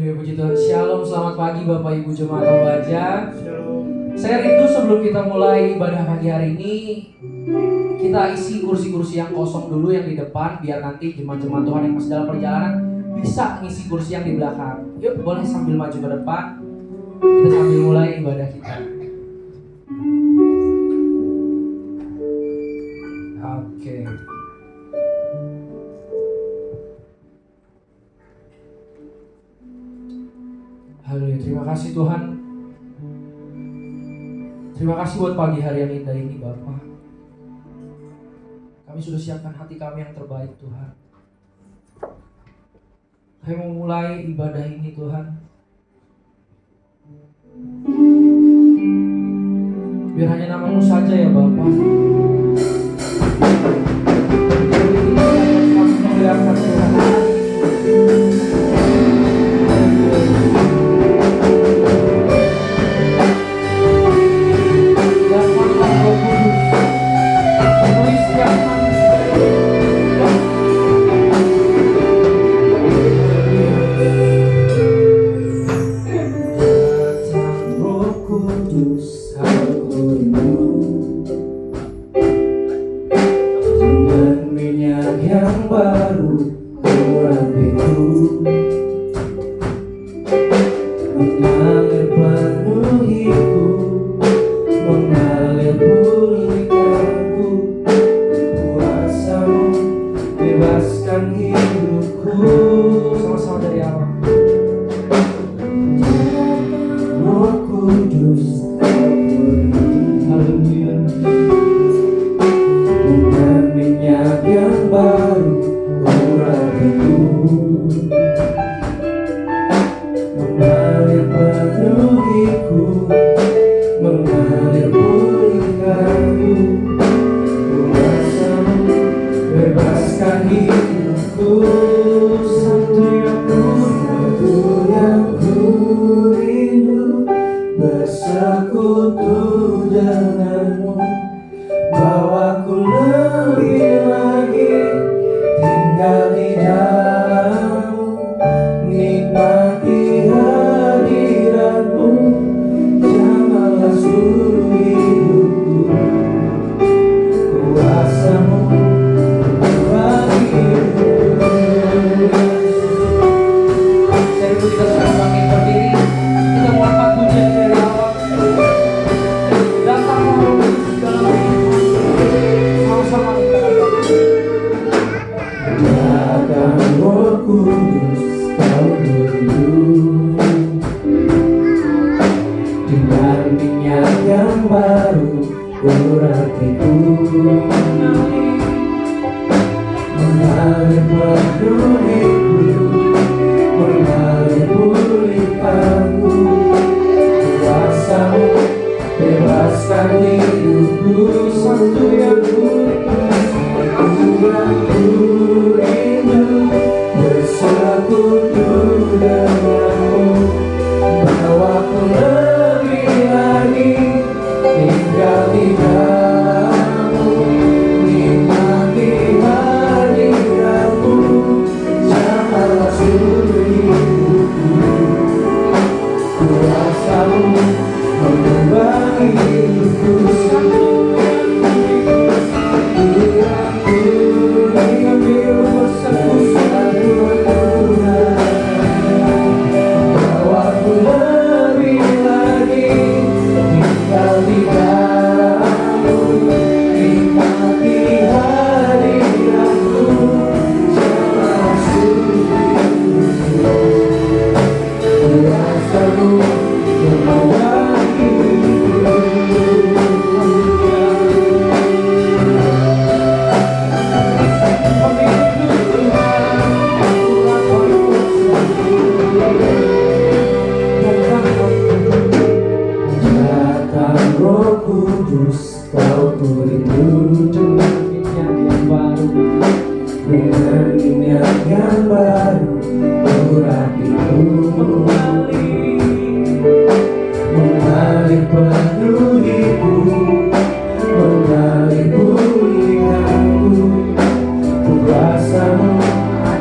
Haleluya, puji Tuhan. Shalom, selamat pagi Bapak Ibu Jemaat Pembaca. Shalom. Saya rindu sebelum kita mulai ibadah pagi hari ini, kita isi kursi-kursi yang kosong dulu yang di depan, biar nanti jemaat-jemaat Tuhan yang masih dalam perjalanan bisa ngisi kursi yang di belakang. Yuk, boleh sambil maju ke depan, kita sambil mulai ibadah kita. Oke. Haleluya, terima kasih Tuhan. Terima kasih buat pagi hari yang indah ini Bapak. Kami sudah siapkan hati kami yang terbaik Tuhan. Kami mau mulai ibadah ini Tuhan. Biar hanya nama-Mu saja ya Bapak. Kami memuliakan Tuhan.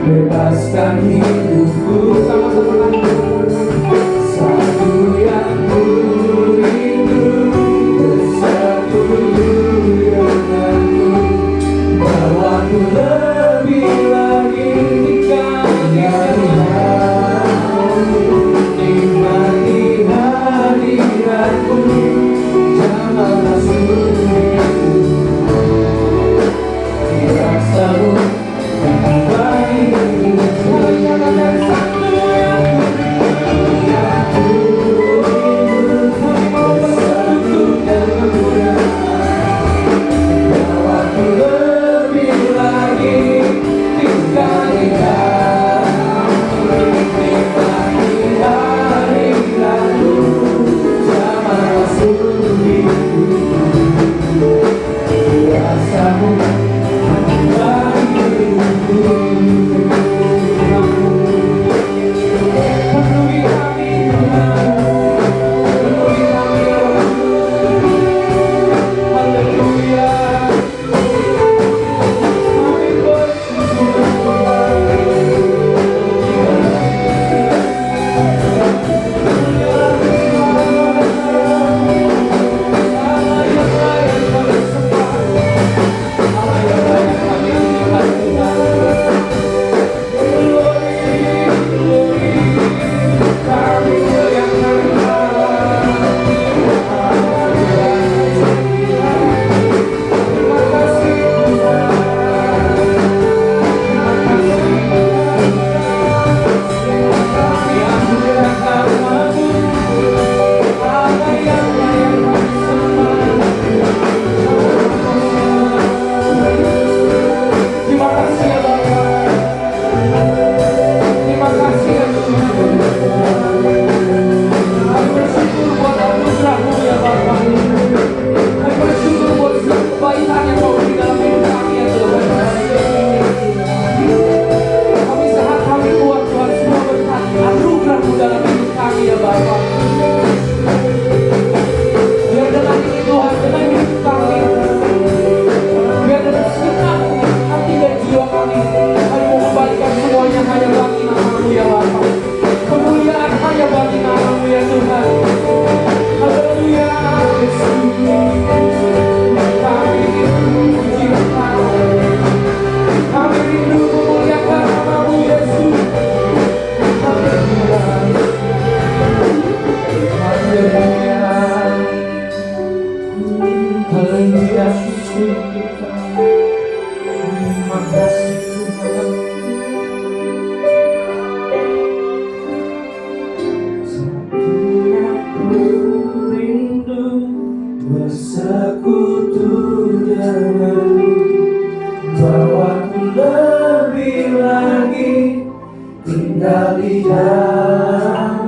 Bebaskan hidupku sama-sama.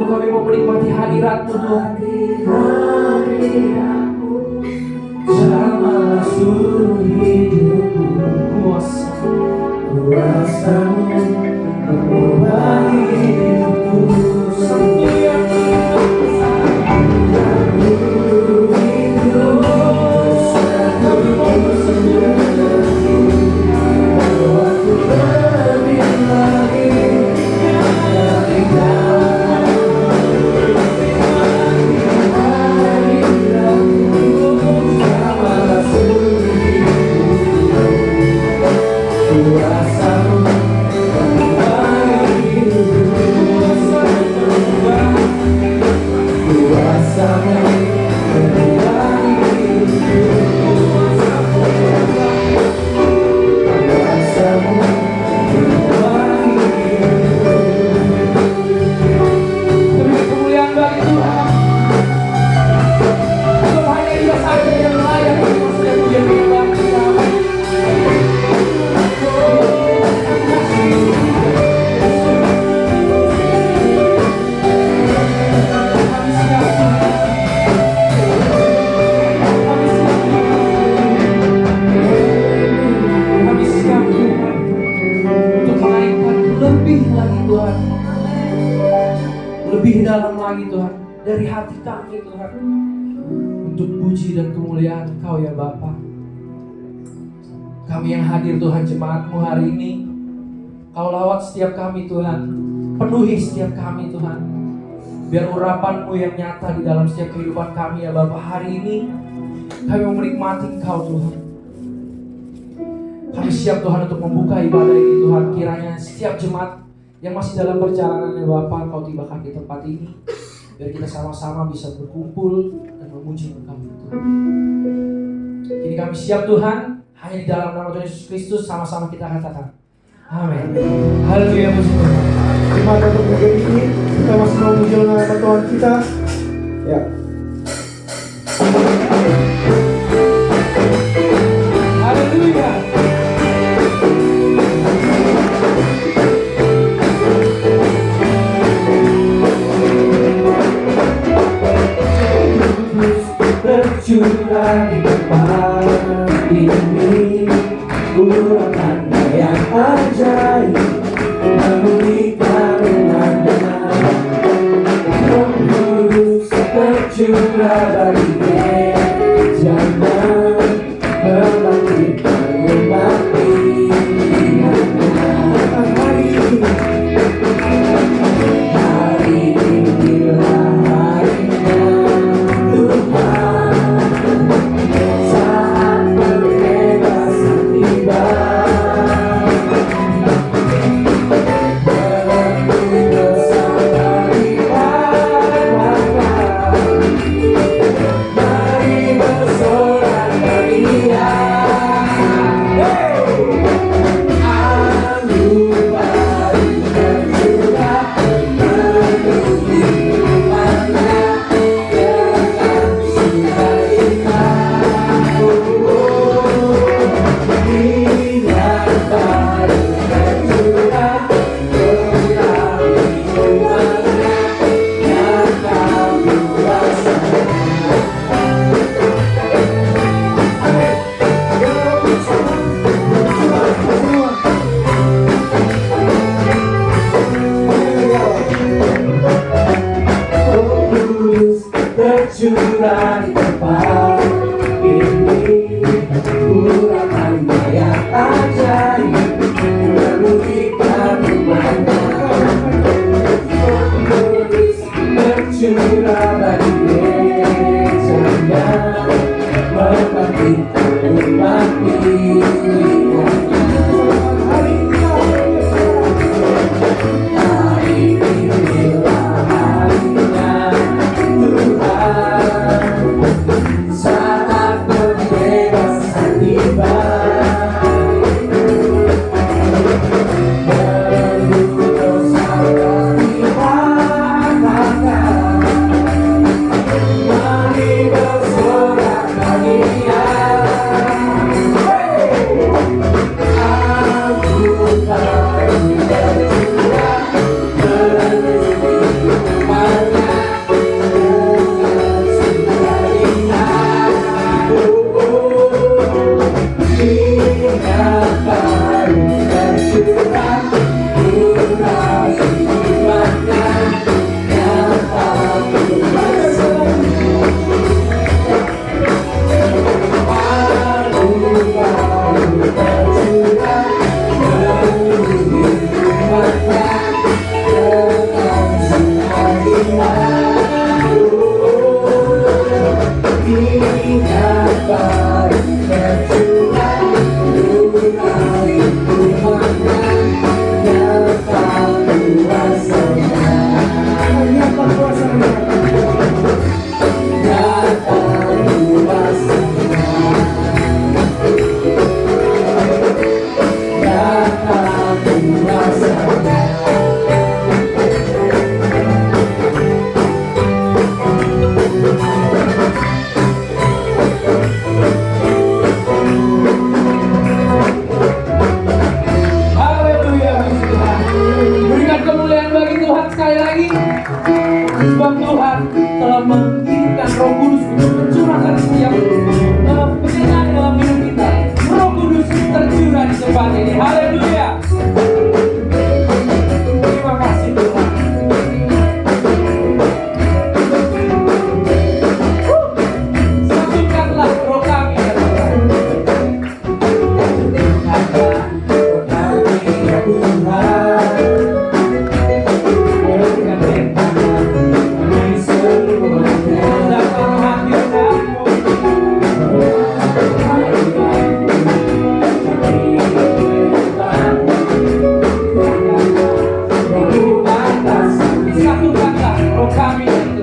Kami mau menikmati hadirat-Mu Tuhan. Jamahlah seluruh hidupku, kuasa-Mu mengubah hidupku. Lebih dalam lagi Tuhan, dari hati kami Tuhan, untuk puji dan kemuliaan Engkau ya Bapa. Kami yang hadir Tuhan, jemaat-Mu hari ini, Kau lawat setiap kami Tuhan, penuhi setiap kami Tuhan. Biar urapan-Mu yang nyata di dalam setiap kehidupan kami ya Bapa. Hari ini kami mau menikmati Engkau Tuhan. Kami siap Tuhan untuk membuka ibadah ini Tuhan. Kiranya setiap jemaat yang masih dalam perjalanan ya Bapa, Kau tibakan di tempat ini, biar kita sama-sama bisa berkumpul dan memuji Engkau Tuhan. Kini kami siap Tuhan, hanya di dalam nama Tuhan Yesus Kristus sama-sama kita katakan amin. Haleluya, puji Tuhan. Terima kasih untuk bagian ini, kita masih mau memuji nama Tuhan kita. Ya. Haleluya. Bercurah di tempat ini, urapannya yang ajaib, memulihkan umatnya. Roh Kudus bercurah bagi jangan membangkitkan umat ini. Hari inilah harinya Tuhan, saat pembebasan tiba. Berlaku bersama mari bersorak gembira. Anggur baru bercurah memenuhi umatnya dengan sukacita. Minyak baru bercurah memenuhi umatnya yang Kau kuasai. Roh Kudus bercurah di tempat ini, urapannya yang ajaib, memulihkan umatnya. Roh Kudus bercurah bagi gerejanya, membangkitkan umat pilihannya. Hari inilah harinya Tuhan, saat pembebasan tiba. Belenggu dosa kami patahkan, Sebab Tuhan telah mengirimkan Roh Kudus untuk mencurahkan setiap pekerjaan dalam hidup kita. Roh Kudus tercurah di tempat ini. Haleluya. Terima kasih Tuhan. Satukanlah roh kami ya Tuhan. Satukanlah roh kami ya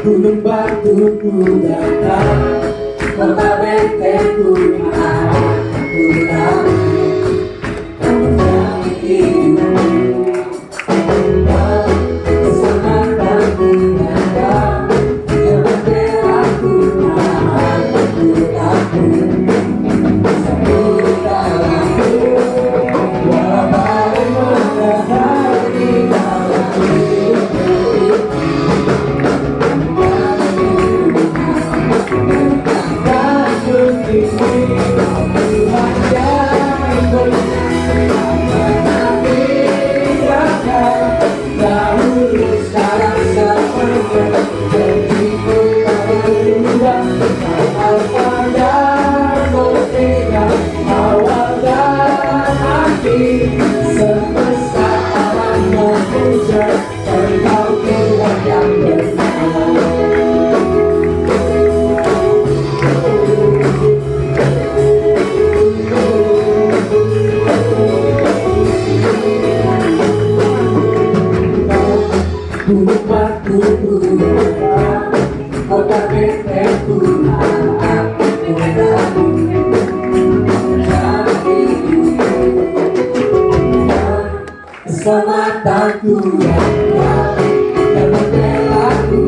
Gunung batuku datang, kota bentengku aku tahu, kamu yang hidupku, keselamatanku datang, jangan belaku aku tahu, satu dalamku, walau bagaimana hari dalam hidupku. Semesta alam memuja, engkau Tuhan yang bersama. Gunung batuku datang, kota bentengku aku tahu, jangan keselamatanku datang, dan membelaku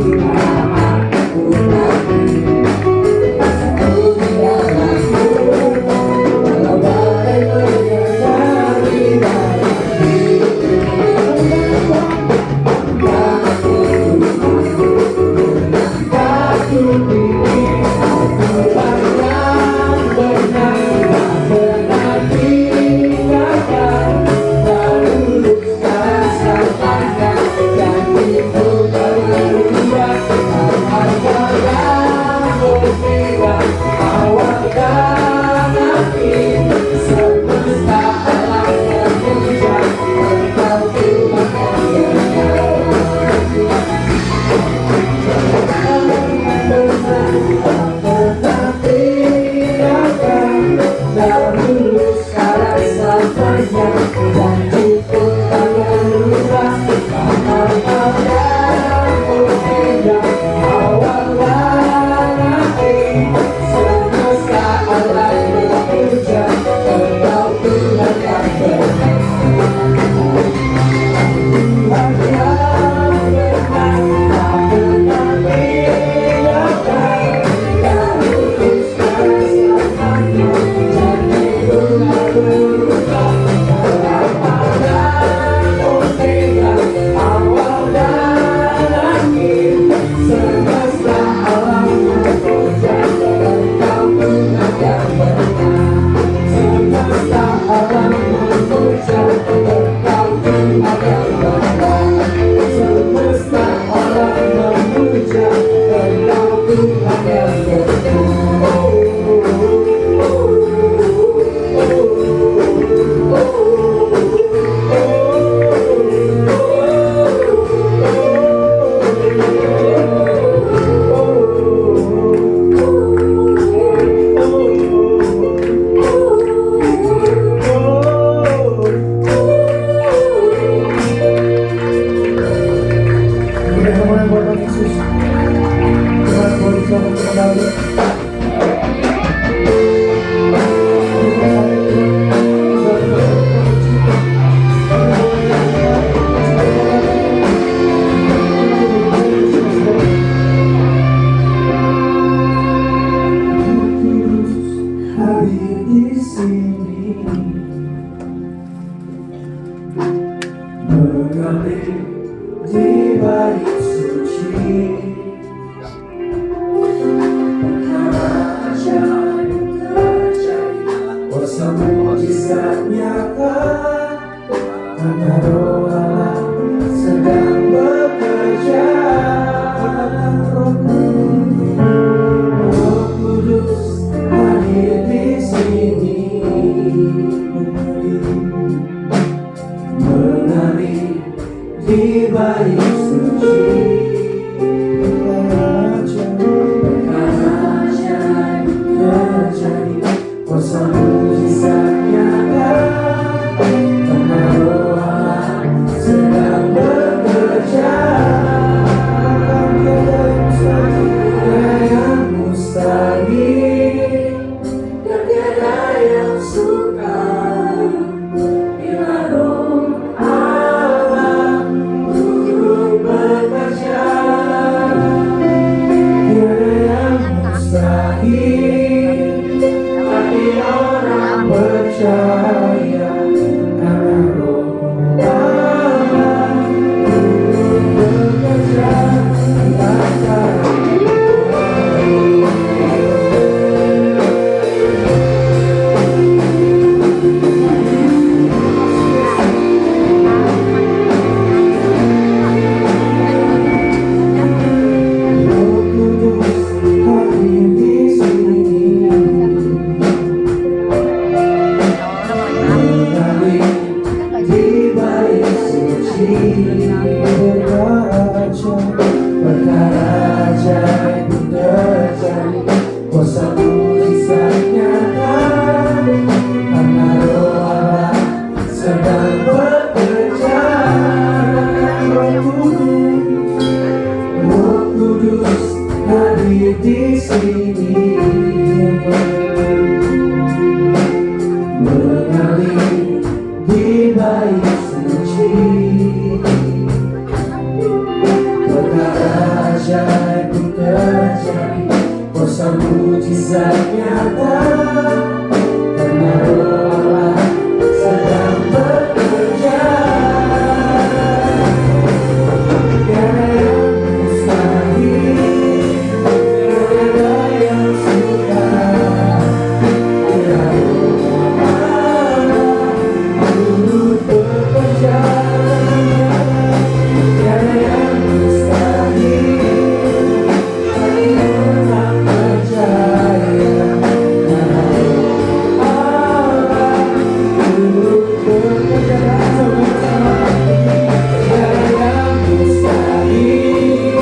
Kudus hadir di sini, mengalir di bait suci. Perkara ajaib pun terjadi, kuasa mujizat nyata, karena Roh Allah sedang bekerja. Tiada yang mustahil, tiada yang sukar, bila Roh Allah turut bekerja. Tiada yang mustahil bagi orang percaya, karena Roh Allah turut bekerja. Tiada yang mustahil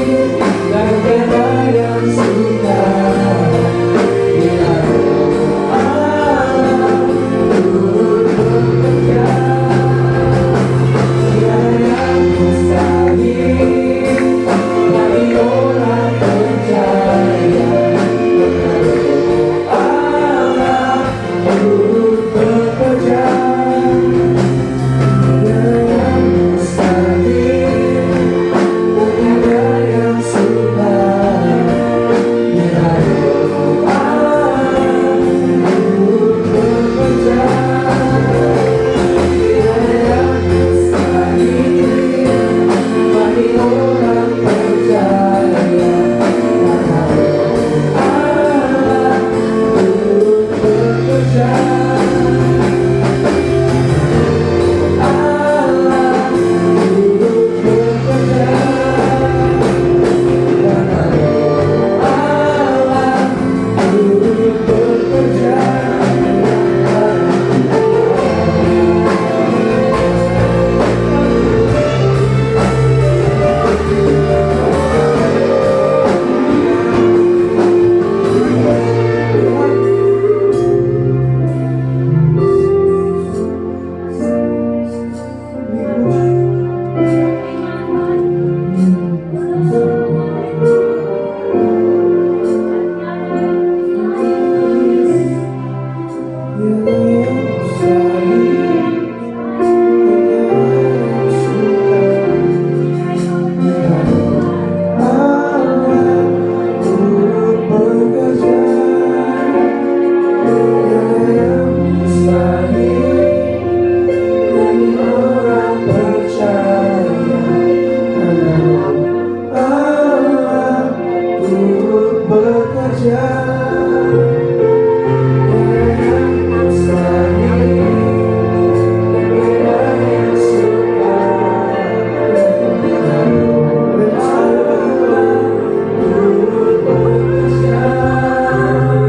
dan tiada yang sukar, bila Roh Allah turut bekerja. Tiada yang mustahil bagi orang percaya, karena Roh Allah turut bekerja. Tiada yang mustahil dan tiada yang sukar, bila Roh Allah turut bekerja.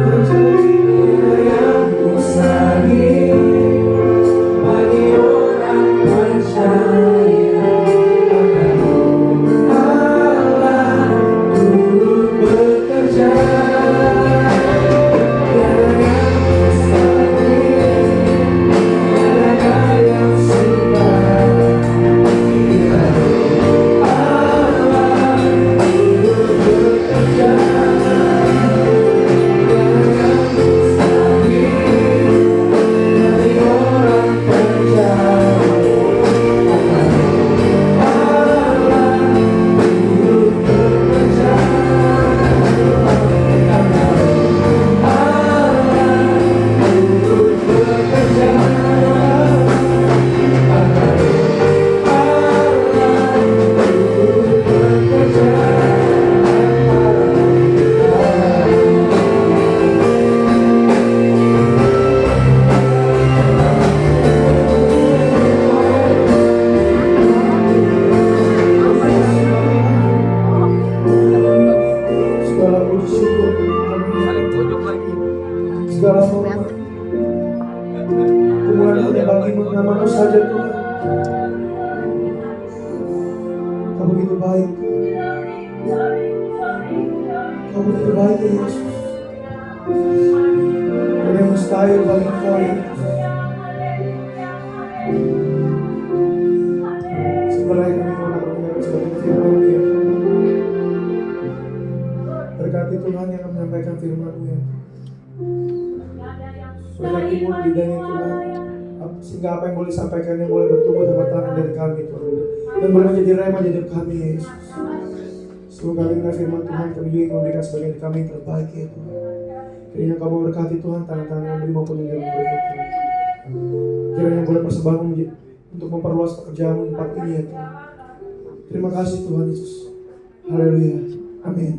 Tiada yang mustahil bagi orang percaya, karena Roh Allah turut bekerja. Allah turut bekerja, karena Roh Allah turut bekerja. Segala kemuliaan hanya bagi nama-Mu saja Tuhan. Kau begitu baik. Kau begitu baik ya Yesus. Ada yang mustahil bagi Kau ya Yesus. Sebenarnya kami mengenal sebagai firman-Mu ya. bagi Tuhan yang akan menyampaikan firman-Mu ya. Banyak ibu bidangnya Tuhan, sehingga apa yang boleh disampaikan yang boleh bertumbuh dan bertahan dari kami Tuhan, dan boleh menjadi rema di hidup kami ya Yesus. Semoga kami mendengar firman Tuhan, kami juga ingin memberikan sebagian dari kami yang terbaik ya Tuhan. Kiranya Kamu berkati Tuhan, tangan-tangan yang beri maupun yang memberi ya Tuhan. Kiranya boleh persembahan untuk memperluas pekerjaan di tempat ini ya Tuhan. Terima kasih Tuhan Yesus. Haleluya. Amin.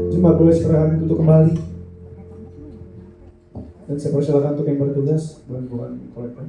Jemaat boleh segera untuk kembali. Dan saya persilakan untuk yang bertugas bantuan kolektor.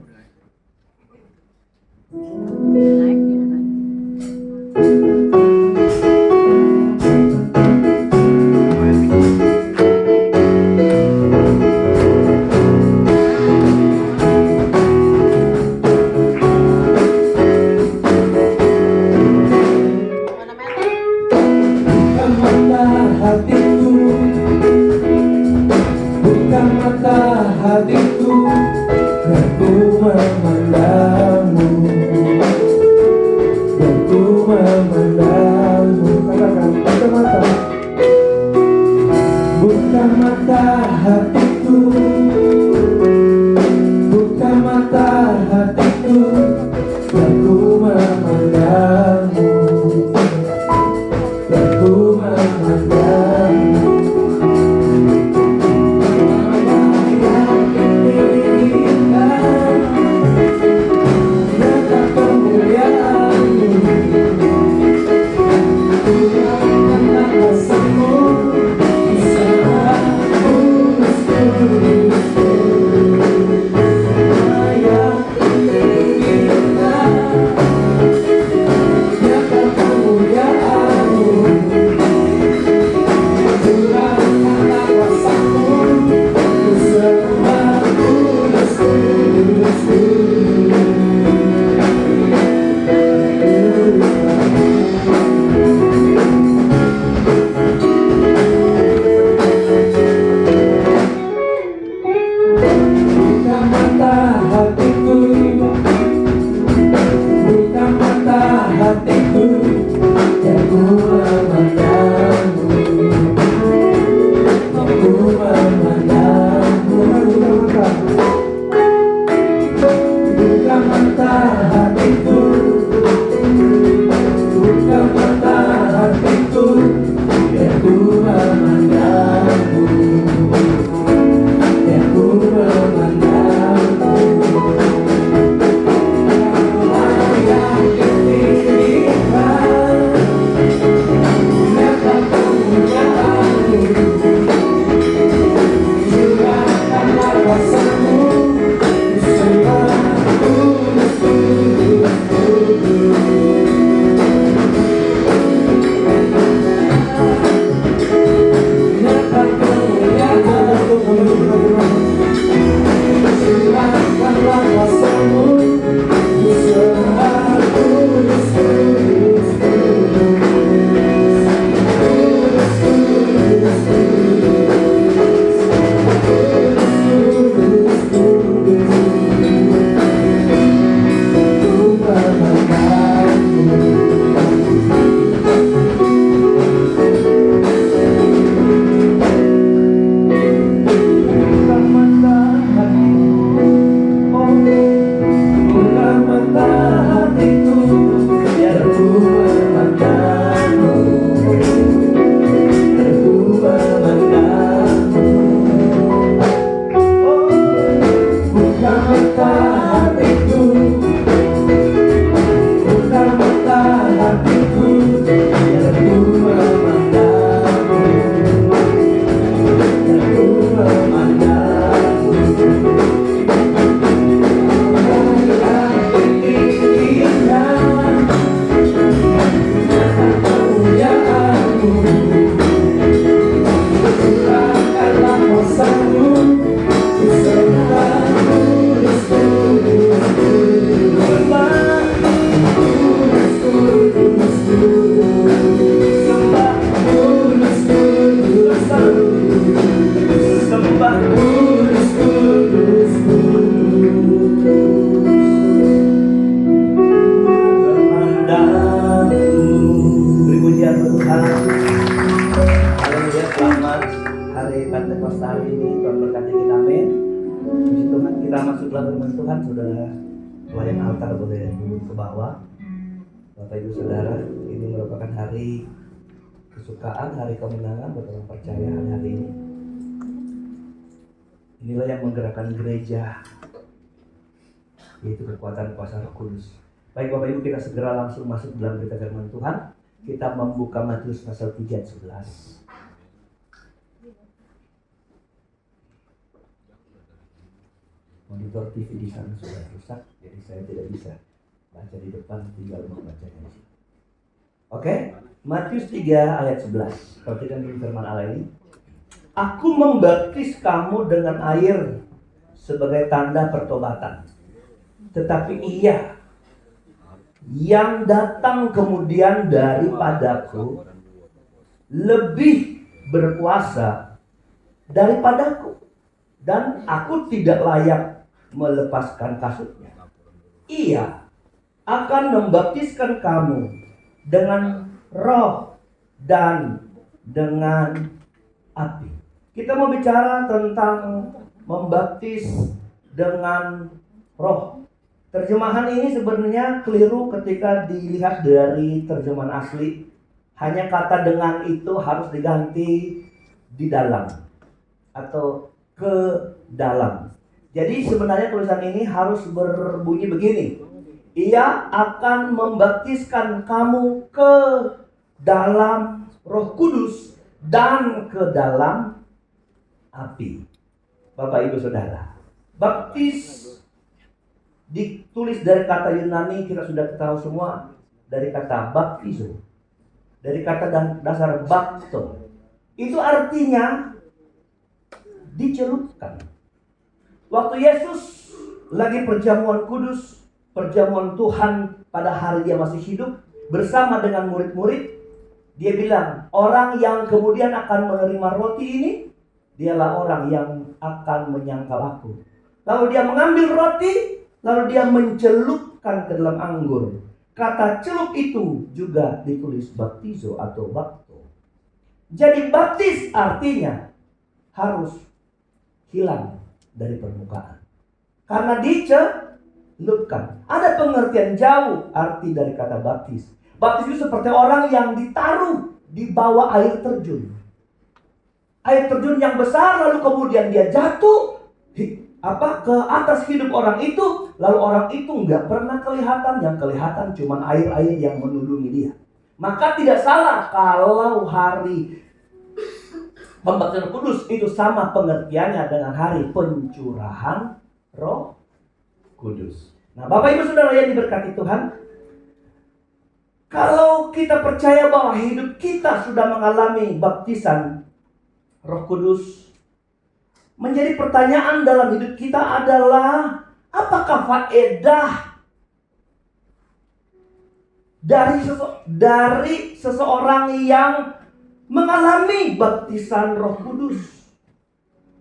kita masuk dalam firman Tuhan, saudara, pelayan altar boleh turun ke bawah. Bapak Ibu Saudara, ini merupakan hari kesukaan, hari kemenangan buat orang percaya hari ini. Inilah yang menggerakkan gereja, yaitu kekuatan kuasa Roh Kudus. Baik Bapak Ibu, kita segera langsung masuk dalam berita firman Tuhan. Kita membuka Matius pasal 3 ayat 11. Monitor TV di sana sudah rusak, jadi saya tidak bisa baca di depan, tinggal membacanya di sini. Oke, Matius 3 ayat 11. Perhatikan dulu firman Allah ini. Aku membaptis kamu dengan air sebagai tanda pertobatan. Tetapi Ia yang datang kemudian daripadaku lebih berkuasa daripadaku, dan aku tidak layak melepaskan kasutnya. Ia akan membaptiskan kamu dengan roh dan dengan api. Kita mau bicara tentang membaptis dengan roh. Terjemahan ini sebenarnya keliru ketika dilihat dari terjemahan asli. Hanya kata dengan itu harus diganti di dalam atau ke dalam. Jadi sebenarnya tulisan ini harus berbunyi begini. Ia akan membaptiskan kamu ke dalam Roh Kudus dan ke dalam api. Bapak Ibu Saudara, baptis ditulis dari kata Yunani, kita sudah tahu semua, dari kata baptizo, dari kata dasar bapto. Itu artinya dicelupkan. Waktu Yesus lagi perjamuan kudus, perjamuan Tuhan pada hari dia masih hidup bersama dengan murid-murid, dia bilang, orang yang kemudian akan menerima roti ini, dialah orang yang akan menyangkal aku. Lalu dia mengambil roti, lalu dia mencelupkan ke dalam anggur. Kata celup itu juga ditulis baptizo atau bapto. Jadi baptis artinya harus hilang dari permukaan, karena dicelupkan. Ada pengertian jauh arti dari kata baptis. Baptis itu seperti orang yang ditaruh di bawah air terjun. Air terjun yang besar, lalu kemudian dia jatuh ke atas hidup orang itu, lalu orang itu nggak pernah kelihatan, yang kelihatan cuma air-air yang menudungi dia. Maka tidak salah kalau hari pembaptisan kudus itu sama pengertiannya dengan hari pencurahan Roh Kudus. Nah, Bapak Ibu Saudara yang diberkati Tuhan, kalau kita percaya bahwa hidup kita sudah mengalami baptisan Roh Kudus, menjadi pertanyaan dalam hidup kita adalah, apakah faedah dari seseorang yang mengalami baptisan Roh Kudus,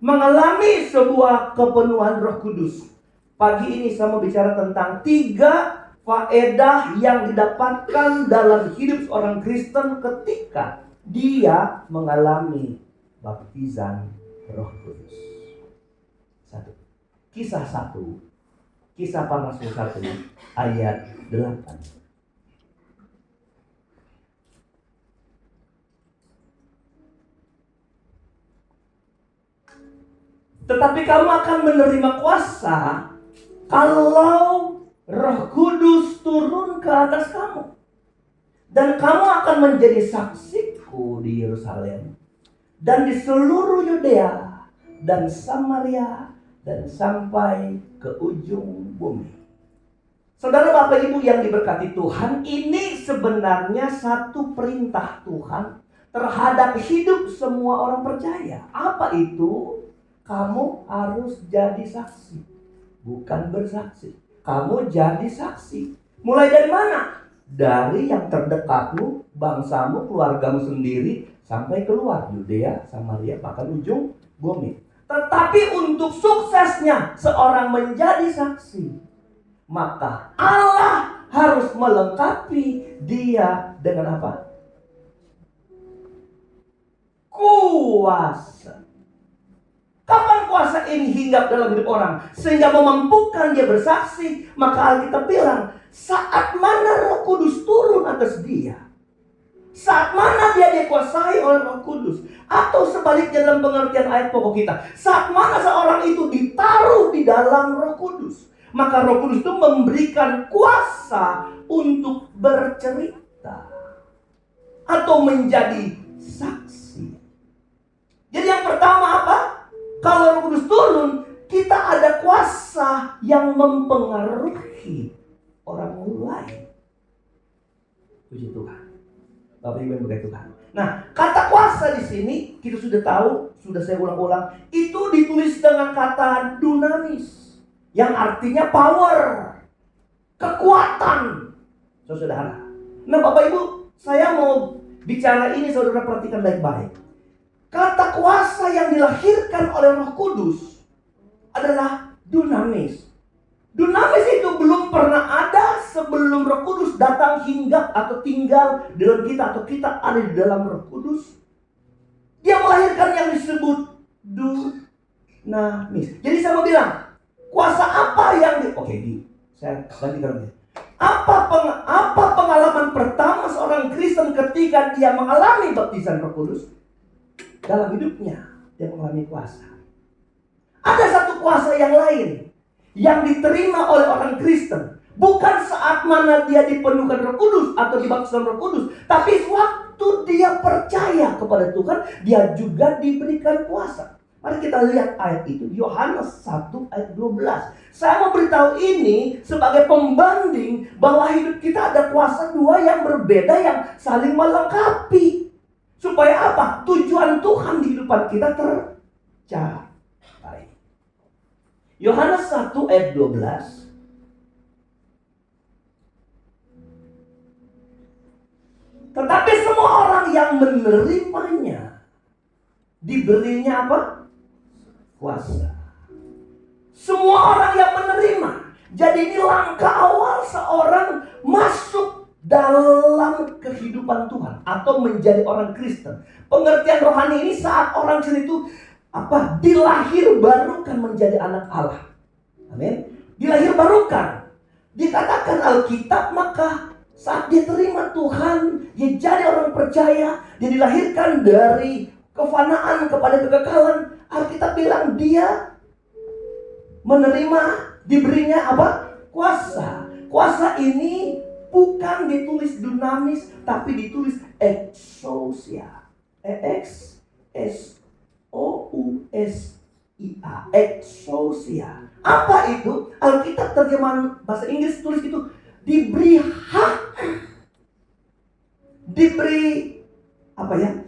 mengalami sebuah kepenuhan Roh Kudus? Pagi ini saya mau bicara tentang 3 faedah yang didapatkan dalam hidup seorang Kristen ketika dia mengalami baptisan Roh Kudus. 1. Kisah Para Rasul 1 ayat 8. Tetapi kamu akan menerima kuasa kalau Roh Kudus turun ke atas kamu, dan kamu akan menjadi saksiku di Yerusalem dan di seluruh Yudea dan Samaria dan sampai ke ujung bumi. Saudara Bapak Ibu yang diberkati Tuhan, ini sebenarnya satu perintah Tuhan terhadap hidup semua orang percaya. Apa itu? Kamu harus jadi saksi, bukan bersaksi. Kamu jadi saksi. Mulai dari mana? Dari yang terdekatmu, bangsamu, keluargamu sendiri, sampai keluar Yudea, Samaria, bahkan ujung bumi. Tetapi untuk suksesnya seorang menjadi saksi, maka Allah harus melengkapi dia dengan apa? Kuasa. Kapan kuasa ini hinggap dalam hidup orang sehingga memampukan dia bersaksi, maka Alkitab bilang, saat mana Roh Kudus turun atas dia, saat mana dia dikuasai oleh Roh Kudus, atau sebaliknya dalam pengertian ayat pokok kita, saat mana seorang itu ditaruh di dalam Roh Kudus, maka Roh Kudus itu memberikan kuasa untuk bercerita atau menjadi saksi. Jadi yang pertama apa? Kalau Roh Kudus turun, kita ada kuasa yang mempengaruhi orang lain. Puji Tuhan. Bapak Ibu yang berkat Tuhan. Nah, kata kuasa di sini kita sudah tahu, sudah saya ulang-ulang, itu ditulis dengan kata dunamis, yang artinya power, kekuatan. Saudara. Nah, Bapak Ibu, saya mau bicara ini, saudara perhatikan baik-baik. Kata kuasa yang dilahirkan oleh Roh Kudus adalah dunamis. Dunamis itu belum pernah ada sebelum Roh Kudus datang hinggap atau tinggal dalam kita, atau kita ada di dalam Roh Kudus. Dia melahirkan yang disebut dunamis. Jadi saya mau bilang, kuasa apa yang saya ganti. Apa pengalaman pertama seorang Kristen ketika dia mengalami baptisan Roh Kudus? Dalam hidupnya dia mengalami kuasa. Ada satu kuasa yang lain yang diterima oleh orang Kristen, bukan saat mana dia dipenuhkan Roh Kudus atau dibaptiskan Roh Kudus, tapi waktu dia percaya kepada Tuhan, dia juga diberikan kuasa. Mari kita lihat ayat itu, Yohanes 1 ayat 12. Saya mau beritahu ini sebagai pembanding bahwa hidup kita ada kuasa dua yang berbeda yang saling melengkapi. Supaya apa? Tujuan Tuhan di kehidupan kita tercapai. Yohanes 1 ayat 12. Tetapi semua orang yang menerimanya diberinya apa? Kuasa. Semua orang yang menerima. Jadi ini langkah awal seorang masuk dalam kehidupan Tuhan atau menjadi orang Kristen. Pengertian rohani ini saat orang Kristen itu dilahir barukan menjadi anak Allah. Amin. Dilahir barukan. Dikatakan Alkitab, maka saat dia terima Tuhan, dia jadi orang percaya, dia dilahirkan dari kefanaan kepada kekekalan. Alkitab bilang dia menerima, diberinya apa? Kuasa. Kuasa ini bukan ditulis dunamis, tapi ditulis exousia. E-X-S-O-U-S-I-A. Exousia. Apa itu? Alkitab terjemahan bahasa Inggris tulis itu diberi hak. Diberi apa ya?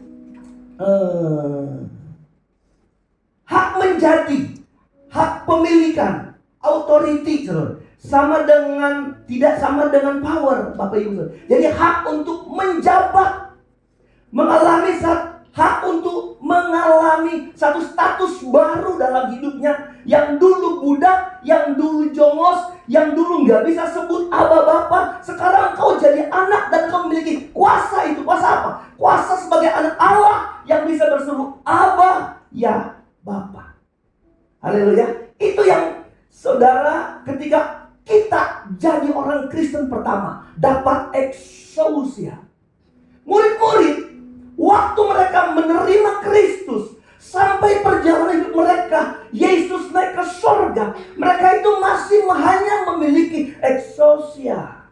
Hak menjadi, hak pemilikan, authority, tidak sama dengan power, Bapak Ibu. Jadi hak untuk menjabat, hak untuk mengalami satu status baru dalam hidupnya. Yang dulu budak, yang dulu jongos, yang dulu nggak bisa sebut Aba Bapa, sekarang kau jadi anak dan kau memiliki kuasa itu. Kuasa apa? Kuasa sebagai anak Allah yang bisa berseru Aba ya Bapa. Haleluya. Itu yang saudara, ketika kita jadi orang Kristen pertama dapat exousia. Murid-murid waktu mereka menerima Kristus sampai perjalanan hidup mereka, Yesus naik ke sorga, mereka itu masih hanya memiliki exousia.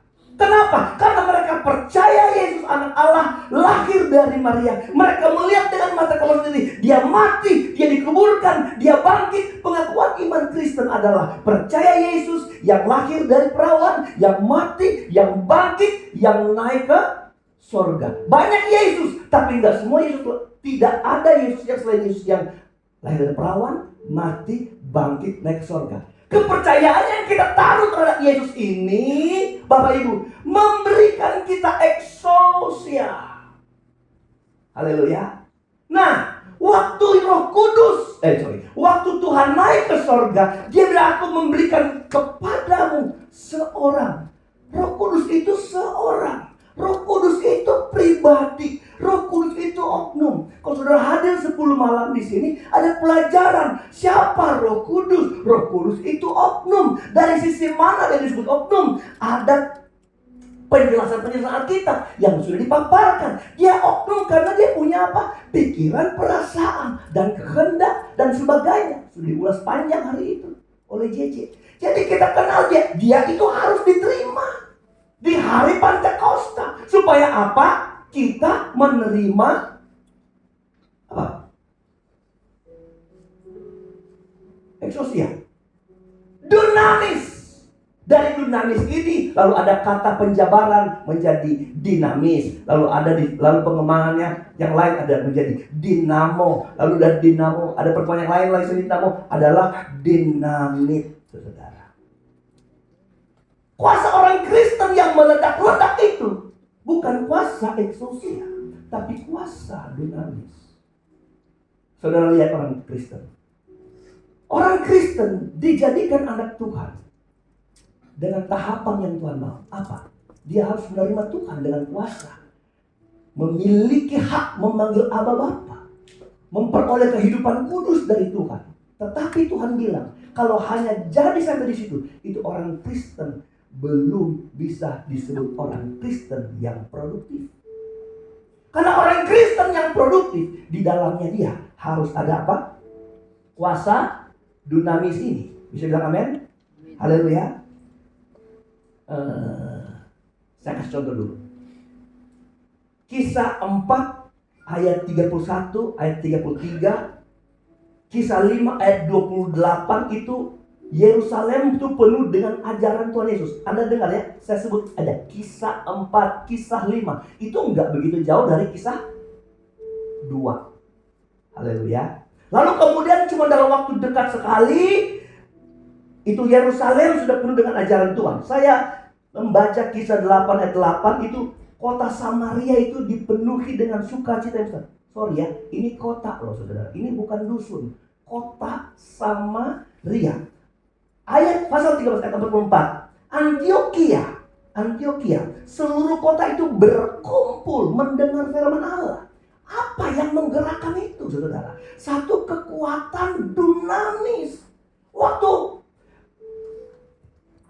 Kenapa? Karena mereka percaya Yesus anak Allah, lahir dari Maria. Mereka melihat dengan mata kepala sendiri, dia mati, dia dikuburkan, dia bangkit. Pengakuan iman Kristen adalah percaya Yesus yang lahir dari perawan, yang mati, yang bangkit, yang naik ke sorga. Banyak Yesus, tapi tidak semua Yesus. Tidak ada Yesus yang selain Yesus yang lahir dari perawan, mati, bangkit, naik ke sorga. Kepercayaan yang kita taruh terhadap Yesus ini, Bapak Ibu, memberikan kita exousia. Haleluya. Nah, waktu waktu Tuhan naik ke sorga, dia bilang, aku memberikan kepadamu seorang. Roh Kudus itu seorang. Roh Kudus itu pribadi. Roh Kudus itu oknum. Kalau saudara hadir 10 malam di sini, ada pelajaran siapa Roh Kudus. Roh Kudus itu oknum. Dari sisi mana dia disebut oknum? Ada penjelasan-penjelasan Alkitab yang sudah dipaparkan. Dia oknum karena dia punya apa? Pikiran, perasaan, dan kehendak, dan sebagainya. Sudah diulas panjang hari itu oleh JJ. Jadi kita kenal dia. Dia itu harus diterima di hari Pentakosta. Supaya apa? Kita menerima apa? Eksosia. Dunamis. Dari dunamis ini lalu ada kata penjabaran menjadi dinamis. Lalu pengembangannya yang lain ada menjadi dinamo. Lalu dari dinamo ada pertemuan yang lain selain dinamo adalah dinamit, saudara. Kuasa orang Kristen yang meledak-ledak itu bukan kuasa eksosia, tapi kuasa dinamis. Saudara lihat orang Kristen. Orang Kristen dijadikan anak Tuhan dengan tahapan yang Tuhan mau. Apa? Dia harus menerima Tuhan dengan kuasa. Memiliki hak memanggil Aba Bapa. Memperoleh kehidupan kudus dari Tuhan. Tetapi Tuhan bilang, kalau hanya jadi sampai di situ, itu orang Kristen belum bisa disebut orang Kristen yang produktif. Karena orang Kristen yang produktif, di dalamnya dia harus ada apa? Kuasa dunamis ini. Bisa bilang amin? Haleluya. Saya kasih contoh dulu. Kisah 4 ayat 31, ayat 33. Kisah 5 ayat 28 itu Yerusalem itu penuh dengan ajaran Tuhan Yesus. Anda dengar ya, saya sebut ada kisah 4, kisah 5. Itu enggak begitu jauh dari kisah 2. Haleluya. Lalu kemudian cuma dalam waktu dekat sekali itu Yerusalem sudah penuh dengan ajaran Tuhan. Saya membaca kisah 8 ayat 8 itu kota Samaria itu dipenuhi dengan sukacita yang besar. Sorry ya, ini kota loh saudara. Ini bukan dusun. Kota Samaria. Ayat pasal 13 ayat 44. Antioquia. Seluruh kota itu berkumpul mendengar firman Allah. Apa yang menggerakkan itu saudara? Satu kekuatan dunamis. Waktu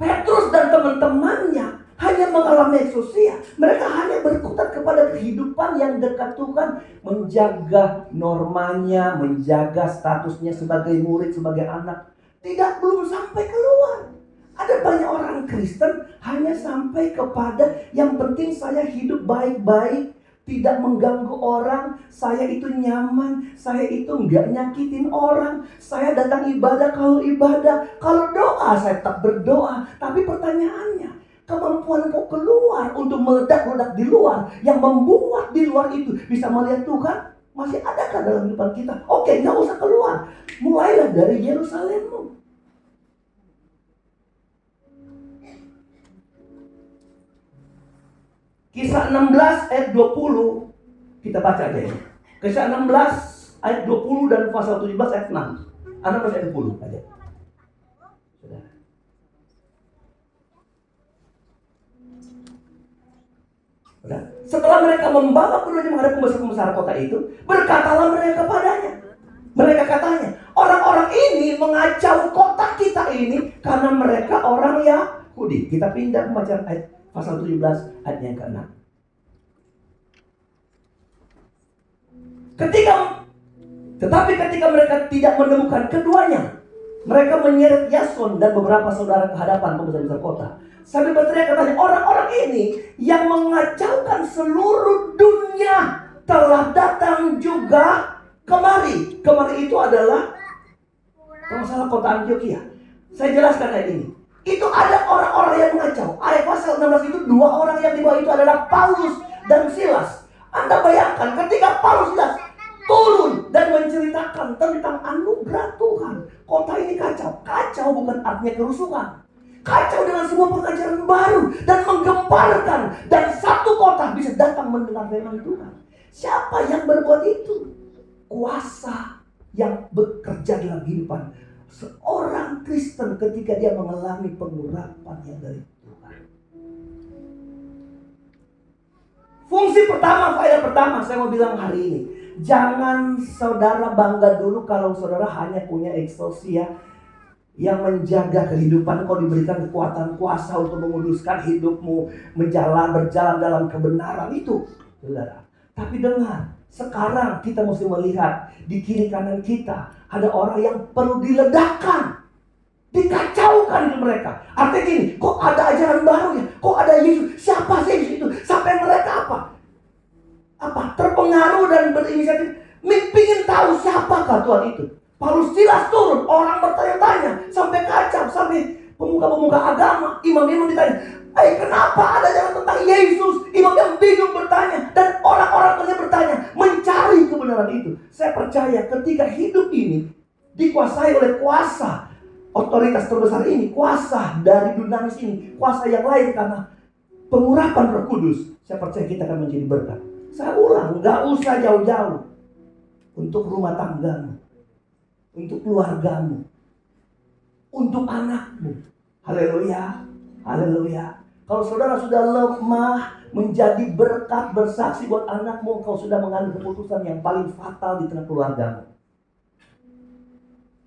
Petrus dan teman-temannya hanya mengalami eksosia. Mereka hanya berkutat kepada kehidupan yang dekat Tuhan. Menjaga normanya, menjaga statusnya sebagai murid, sebagai anak. Tidak belum sampai keluar. Ada banyak orang Kristen hanya sampai kepada yang penting saya hidup baik-baik. Tidak mengganggu orang, saya itu nyaman, saya itu nggak nyakitin orang, saya datang ibadah kalau ibadah, kalau doa saya tetap berdoa. Tapi pertanyaannya, kemampuan kau keluar untuk meledak-ledak di luar, yang membuat di luar itu bisa melihat Tuhan, masih adakah dalam kehidupan kita? Oke, nggak usah keluar, mulailah dari Yerusalemmu. Kisah 16 ayat 20 kita baca aja ya. Kisah 16 ayat 20 dan pasal 17 ayat 6. Anda baca ayat 20 aja. Setelah mereka membawa keduanya menghadap pembesar-pembesar kota itu, berkatalah mereka padanya. Mereka katanya, orang-orang ini mengacau kota kita ini karena mereka orang Yahudi. Kita pindah pembacaan ayat pasal 17 ayat yang ke-6. Tetapi ketika mereka tidak menemukan keduanya, mereka menyeret Yason dan beberapa saudara ke hadapan pembesar-pembesar kota. Sambil berteriak katanya, orang-orang ini yang mengacaukan seluruh dunia telah datang juga kemari. Kemari itu adalah masalah kota Antioquia. Saya jelaskan ayat ini. Itu ada orang-orang yang mengacau. Ayat pasal 16 itu 2 orang yang di bawah itu adalah Paulus dan Silas. Anda bayangkan ketika Paulus Silas turun dan menceritakan tentang anugerah Tuhan. Kota ini kacau. Kacau bukan artinya kerusuhan. Kacau dengan semua pengajaran baru dan menggemparkan. Dan satu kota bisa datang mendengar firman Tuhan. Siapa yang berbuat itu? Kuasa yang bekerja dalam kehidupan seorang Kristen ketika dia mengalami pengurapan yang dari Tuhan. Fungsi pertama, faedah pertama saya mau bilang hari ini. Jangan saudara bangga dulu kalau saudara hanya punya eksosia yang menjaga kehidupan. Kau diberikan kekuatan kuasa untuk menguduskan hidupmu, berjalan dalam kebenaran itu, saudara. Tapi dengar, sekarang kita mesti melihat di kiri kanan kita ada orang yang perlu diledakkan, dikacaukan hidup mereka. Artinya gini, kok ada ajaran baru ya? Kok ada Yesus? Siapa sih Yesus itu? Sampai mereka terpengaruh dan berinisiatif, ingin tahu siapakah Tuhan itu. Paulus Silas turun, orang bertanya-tanya, sampai kacau, sampai pemuka-pemuka agama, imam-imam ditanya, kenapa ada ajaran tentang Yesus? Imam yang bingung bertanya, dan orang-orang kerja bertanya, mencari kebenaran itu. Saya percaya ketika hidup ini dikuasai oleh kuasa otoritas terbesar ini, kuasa dari dunamis ini, kuasa yang lain karena pengurapan Roh Kudus, saya percaya kita akan menjadi berkat. Saya ulang, gak usah jauh-jauh. Untuk rumah tanggamu, untuk keluargamu, untuk anakmu. Haleluya, haleluya. Kalau saudara sudah lemah, menjadi berkat, bersaksi buat anakmu, kau sudah mengambil keputusan yang paling fatal di tengah keluargamu.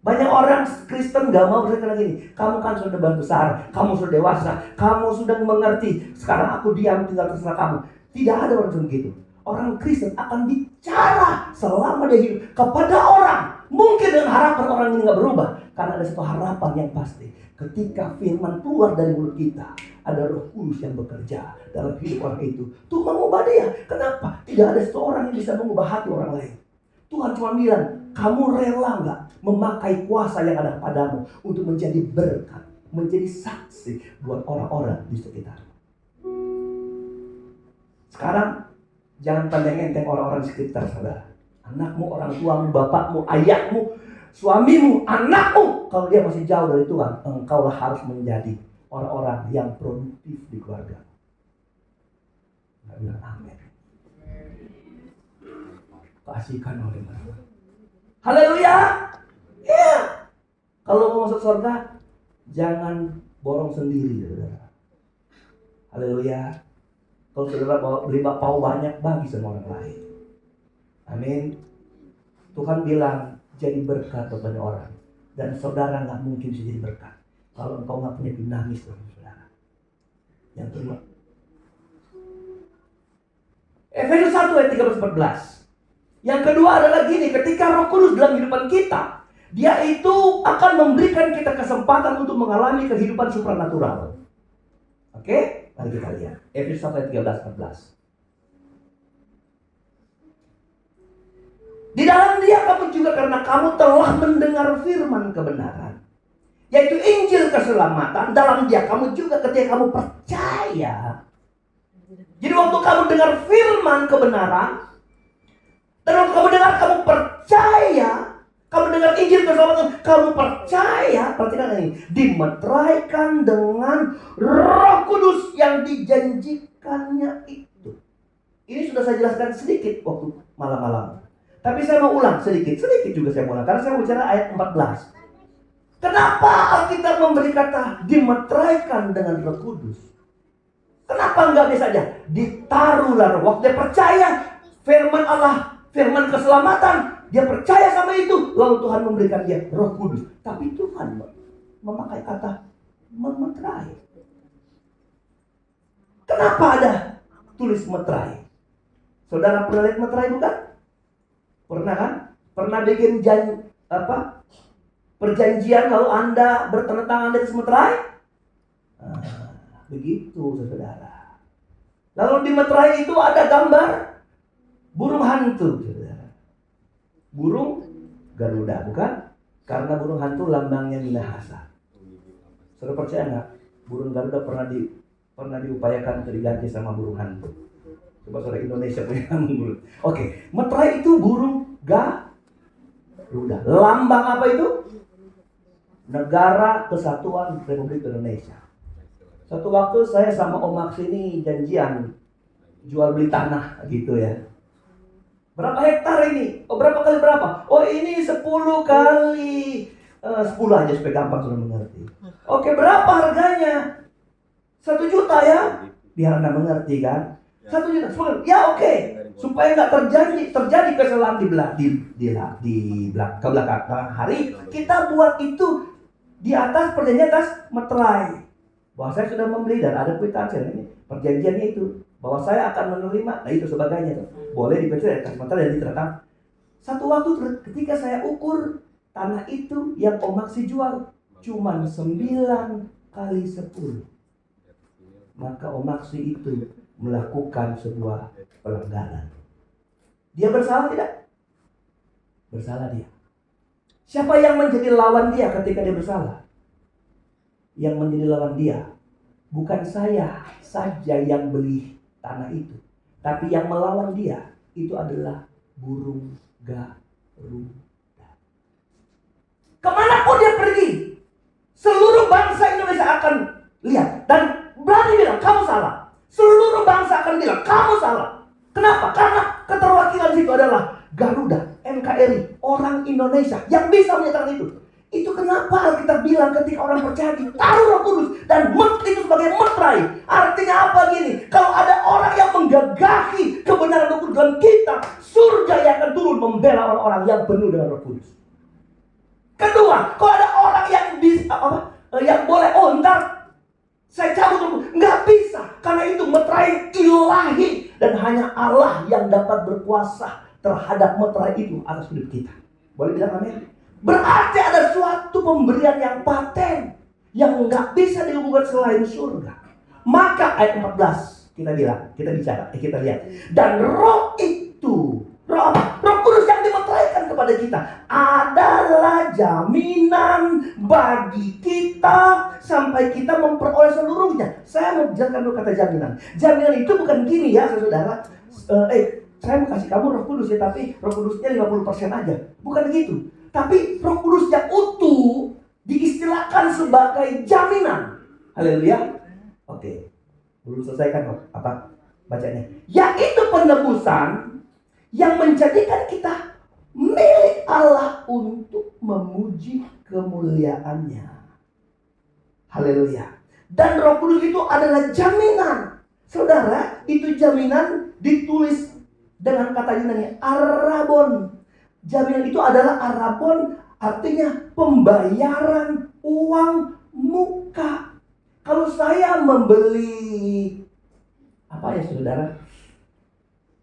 Banyak orang Kristen gak mau berkata gini, kamu kan sudah besar, kamu sudah dewasa, kamu sudah mengerti, sekarang aku diam, tinggal terserah kamu. Tidak ada orang begitu. Orang Kristen akan bicara selama dia hidup kepada orang. Mungkin dengan harapan orang ini gak berubah, karena ada satu harapan yang pasti. Ketika firman keluar dari mulut kita, ada Roh Kudus yang bekerja dalam hidup orang itu untuk mengubah dia. Kenapa? Tidak ada satu orang yang bisa mengubah hati orang lain. Tuhan cuma bilang, kamu rela gak memakai kuasa yang ada padamu untuk menjadi berkat, menjadi saksi buat orang-orang di sekitar. Sekarang jangan pandang enteng orang-orang di sekitar saudara. Anakmu, orang tuamu, bapakmu, ayahmu, suamimu, anakmu. Kalau dia masih jauh dari Tuhan, engkaulah harus menjadi orang-orang yang produktif di keluarga. Nggak bilang amin. Kasihkan oleh mereka. Haleluya. Iya. Kalau mau masuk surga, jangan borong sendiri, saudara. Haleluya. Kalau saudara beli bakpao banyak, bagi sama orang lain. Amin. Tuhan bilang, jadi berkat buat banyak orang. Dan saudara gak mungkin bisa jadi berkat kalau engkau gak punya dinamis dalam saudara. Yang kedua, Efesus 1 ayat 13-14. Yang kedua adalah gini, ketika Roh Kudus dalam kehidupan kita, dia itu akan memberikan kita kesempatan untuk mengalami kehidupan supranatural. Oke? Mari kita lihat Efesus 1 ayat 13-14. Di dalam dia kamu juga, karena kamu telah mendengar firman kebenaran, yaitu Injil keselamatan. Dalam dia kamu juga ketika kamu percaya. Jadi waktu kamu dengar firman kebenaran, dan waktu kamu dengar, kamu percaya, kamu dengar Injil keselamatan, kamu percaya. Perhatikan ini, dimeteraikan dengan Roh Kudus yang dijanjikannya itu. Ini sudah saya jelaskan sedikit waktu malam-malam. Tapi saya mau ulang sedikit juga saya mau ulang. Karena saya mau bicara ayat 14. Kenapa Alkitab memberi kata dimeteraikan dengan Roh Kudus? Kenapa enggak biasa aja? Ditaruhlah roh. Waktu dia percaya firman Allah, firman keselamatan, dia percaya sama itu, lalu Tuhan memberikan dia Roh Kudus. Tapi Tuhan memakai kata memeterai. Kenapa ada tulis meterai? Saudara pernah lihat meterai bukan? Pernah kan? Pernah bikin perjanjian lalu Anda bertanda tangan di atas meterai? Begitu saudara. Lalu di meterai itu ada gambar burung hantu, saudara. Burung Garuda, bukan? Karena burung hantu lambangnya Minahasa. Saudara percaya nggak? Burung Garuda pernah diupayakan untuk diganti sama burung hantu. Coba saudara Indonesia punya burung. Oke, meterai itu burung Garuda. Lambang apa itu? Negara Kesatuan Republik Indonesia. Suatu waktu saya sama Om Max ini janjian jual beli tanah gitu ya. Berapa hektar ini? Oh, berapa kali berapa? Oh, ini 10 kali 10 aja supaya gampang sudah mengerti. Oke, berapa harganya? 1 juta ya? Biar Anda mengerti kan. 1 juta. Ya oke. Supaya nggak terjadi kesalahan di belakang hari, kita buat itu di atas perjanjian atas meterai. Bahwa saya sudah membeli dan ada kwitansi ini. Perjanjiannya itu bahwa saya akan menerima, nah itu sebagainya tuh. Boleh dibaca di atas meterai dan diterangkan. Satu waktu ketika saya ukur tanah itu yang Om Maksi jual cuman 9 kali 10. Maka Om Maksi itu melakukan sebuah pelanggaran. Dia bersalah tidak? Bersalah dia. Siapa yang menjadi lawan dia ketika dia bersalah? Yang menjadi lawan dia bukan saya saja yang beli tanah itu, tapi yang melawan dia itu adalah burung Garuda. Kemanapun dia pergi, seluruh bangsa Indonesia akan lihat dan berani bilang kamu salah. Seluruh bangsa akan bilang kamu salah. Kenapa? Karena keterwakilan situ adalah Garuda, NKRI, orang Indonesia yang bisa menyatakan itu. Itu kenapa kita bilang ketika orang percaya ditaruh Roh Kudus dan itu sebagai meterai. Artinya apa gini? Kalau ada orang yang menggagahi kebenaran Roh Kudus dalam kita, surga yang akan turun membela orang-orang yang penuh dengan Roh Kudus. Kedua, kalau ada orang yang bisa yang boleh ntar saya cabut Roh Kudus, nggak bisa karena itu meterai ilahi dan hanya Allah yang dapat berkuasa terhadap meterai itu atas hidup kita. Boleh bilang amin? Berarti ada suatu pemberian yang paten yang nggak bisa dihubungkan selain surga. Maka ayat 14 kita lihat. Dan roh itu, roh apa? Roh Kudus yang dimeteraikan kepada kita adalah jaminan bagi kita sampai kita memperoleh seluruhnya. Saya mau jelaskan dulu kata jaminan. Jaminan itu bukan gini ya saudara. Saya mau kasih kamu Roh Kudus ya, tapi Roh Kudusnya 50% aja. Bukan begitu. Tapi Roh Kudus yang utuh diistilahkan sebagai jaminan. Haleluya. Oke. Belum selesaikan kok bacanya. Yaitu penebusan yang menjadikan kita milik Allah untuk memuji kemuliaannya. Haleluya. Dan Roh Kudus itu adalah jaminan. Saudara, itu jaminan ditulis dengan kata Yunani arabon. Jaminan itu adalah arabon, artinya pembayaran uang muka. Kalau saya membeli saudara?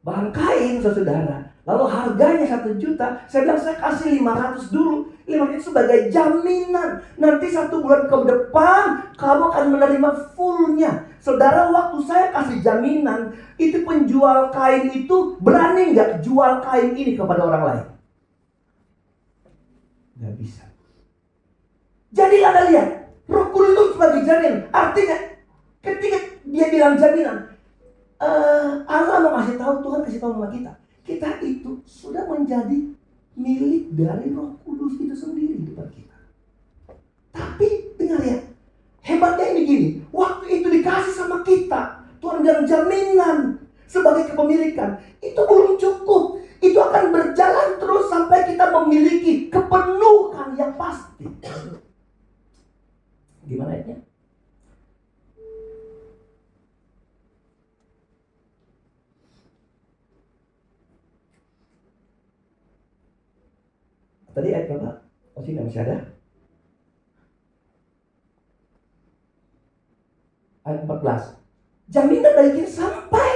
Bahan kain saudara. Lalu harganya 1 juta, saya bilang saya kasih 500 dulu. 500 itu sebagai jaminan. Nanti 1 bulan ke depan kamu akan menerima fullnya. Saudara, waktu saya kasih jaminan, itu penjual kain itu berani nggak jual kain ini kepada orang lain? Nggak bisa. Jadi Anda lihat, Roh Kudus itu sebagai jaminan. Artinya, ketika dia bilang jaminan, Allah mau kasih tahu, Tuhan kasih tahu sama kita. Kita itu sudah menjadi milik dari Roh Kudus itu sendiri di depan kita. Tapi dengar ya, hebatnya ini gini, waktu itu dikasih sama kita, Tuhan bilang jaminan sebagai kepemilikan, itu belum cukup. Itu akan berjalan terus sampai kita memiliki kepenuhan yang pasti. Gimana ya? Tadi ayat berapa? Masih ada? Ayat 14. Jaminan dari kita sampai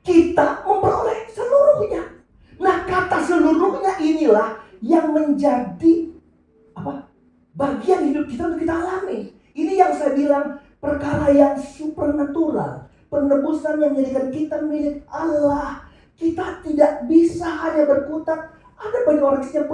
kita memperoleh seluruhnya. Nah, kata seluruhnya inilah yang menjadi bagian hidup kita untuk kita alami. Ini yang saya bilang perkara yang supernatural. Penebusan yang menjadikan kita milik Allah. Kita tidak bisa hanya berkutat. Ada banyak orang Kristen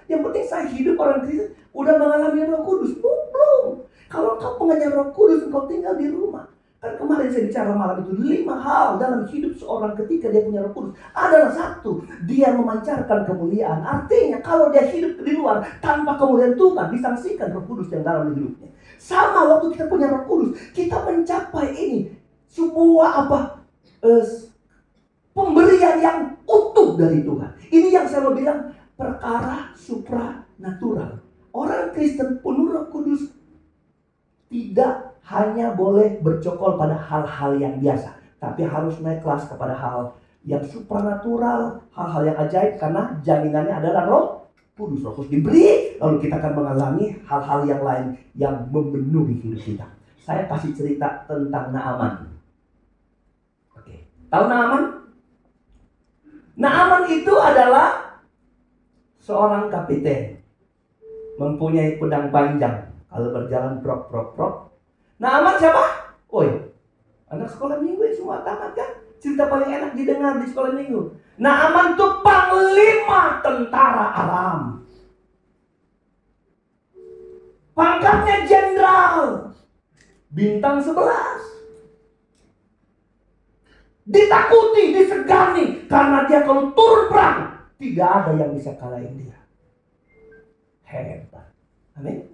yang penting saya hidup orang Kristen udah mengalami Roh Kudus. Belum. Kalau kau pengen Roh Kudus, kau tinggal di rumah. Kan kemarin saya bicara malam itu 5 hal dalam hidup seorang ketika dia punya Roh Kudus. Adalah 1, dia memancarkan kemuliaan. Artinya kalau dia hidup di luar tanpa kemuliaan Tuhan, disangsikan Roh Kudus yang dalam hidupnya. Sama waktu kita punya Roh Kudus, kita mencapai ini sebuah pemberian yang utuh dari Tuhan. Ini yang saya mau bilang perkara supranatural. Orang Kristen penuh Roh Kudus tidak hanya boleh bercokol pada hal-hal yang biasa. Tapi harus naik kelas kepada hal yang supranatural, hal-hal yang ajaib, karena jaminannya adalah Roh Kudus. Roh Kudus diberi, lalu kita akan mengalami hal-hal yang lain yang memenuhi hidup kita. Saya kasih cerita tentang Naaman. Oke, tahu Naaman? Naaman itu adalah seorang kapiten, mempunyai pedang panjang. Kalau berjalan prok. Naaman siapa? Oi, anak sekolah minggu ini semua tamat kan? Cerita paling enak didengar di sekolah minggu. Naaman itu panglima tentara Aram. Pangkatnya jenderal. Bintang 11. Ditakuti, disegani. Karena dia kalau turun perang, tidak ada yang bisa kalahin dia. Hebat. Amin.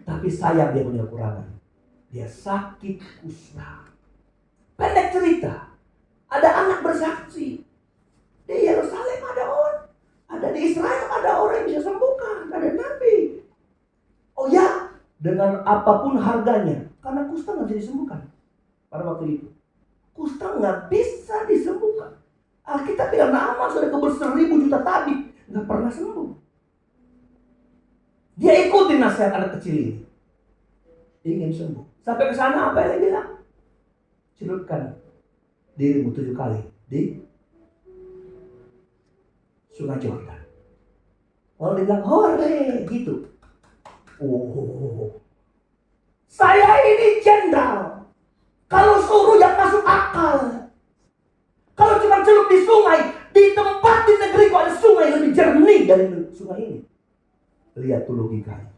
Tapi sayang dia punya kekurangan. Dia sakit kusta. Pendek cerita, ada anak bersaksi. Di Yerusalem ada orang, ada di Israel ada orang yang bisa sembuhkan, ada nabi. Oh ya, dengan apapun harganya, karena kusta nggak bisa disembuhkan pada waktu itu. Kusta nggak bisa disembuhkan. Alkitab bilang Naaman sudah ke ber-1000 juta tabib, nggak pernah sembuh. Dia ikutin nasihat anak kecil ini, ingin sembuh. Sampai ke sana apa yang dia bilang? Celupkan dirimu 7 kali di Sungai Jordan. Lalu dia bilang, hore, gitu. Oh, saya ini jenderal. Kalau suruh yang masuk akal. Kalau cuma celup di sungai, di tempat di negeriku ada sungai lebih jernih dari sungai ini. Lihat tuh logikanya.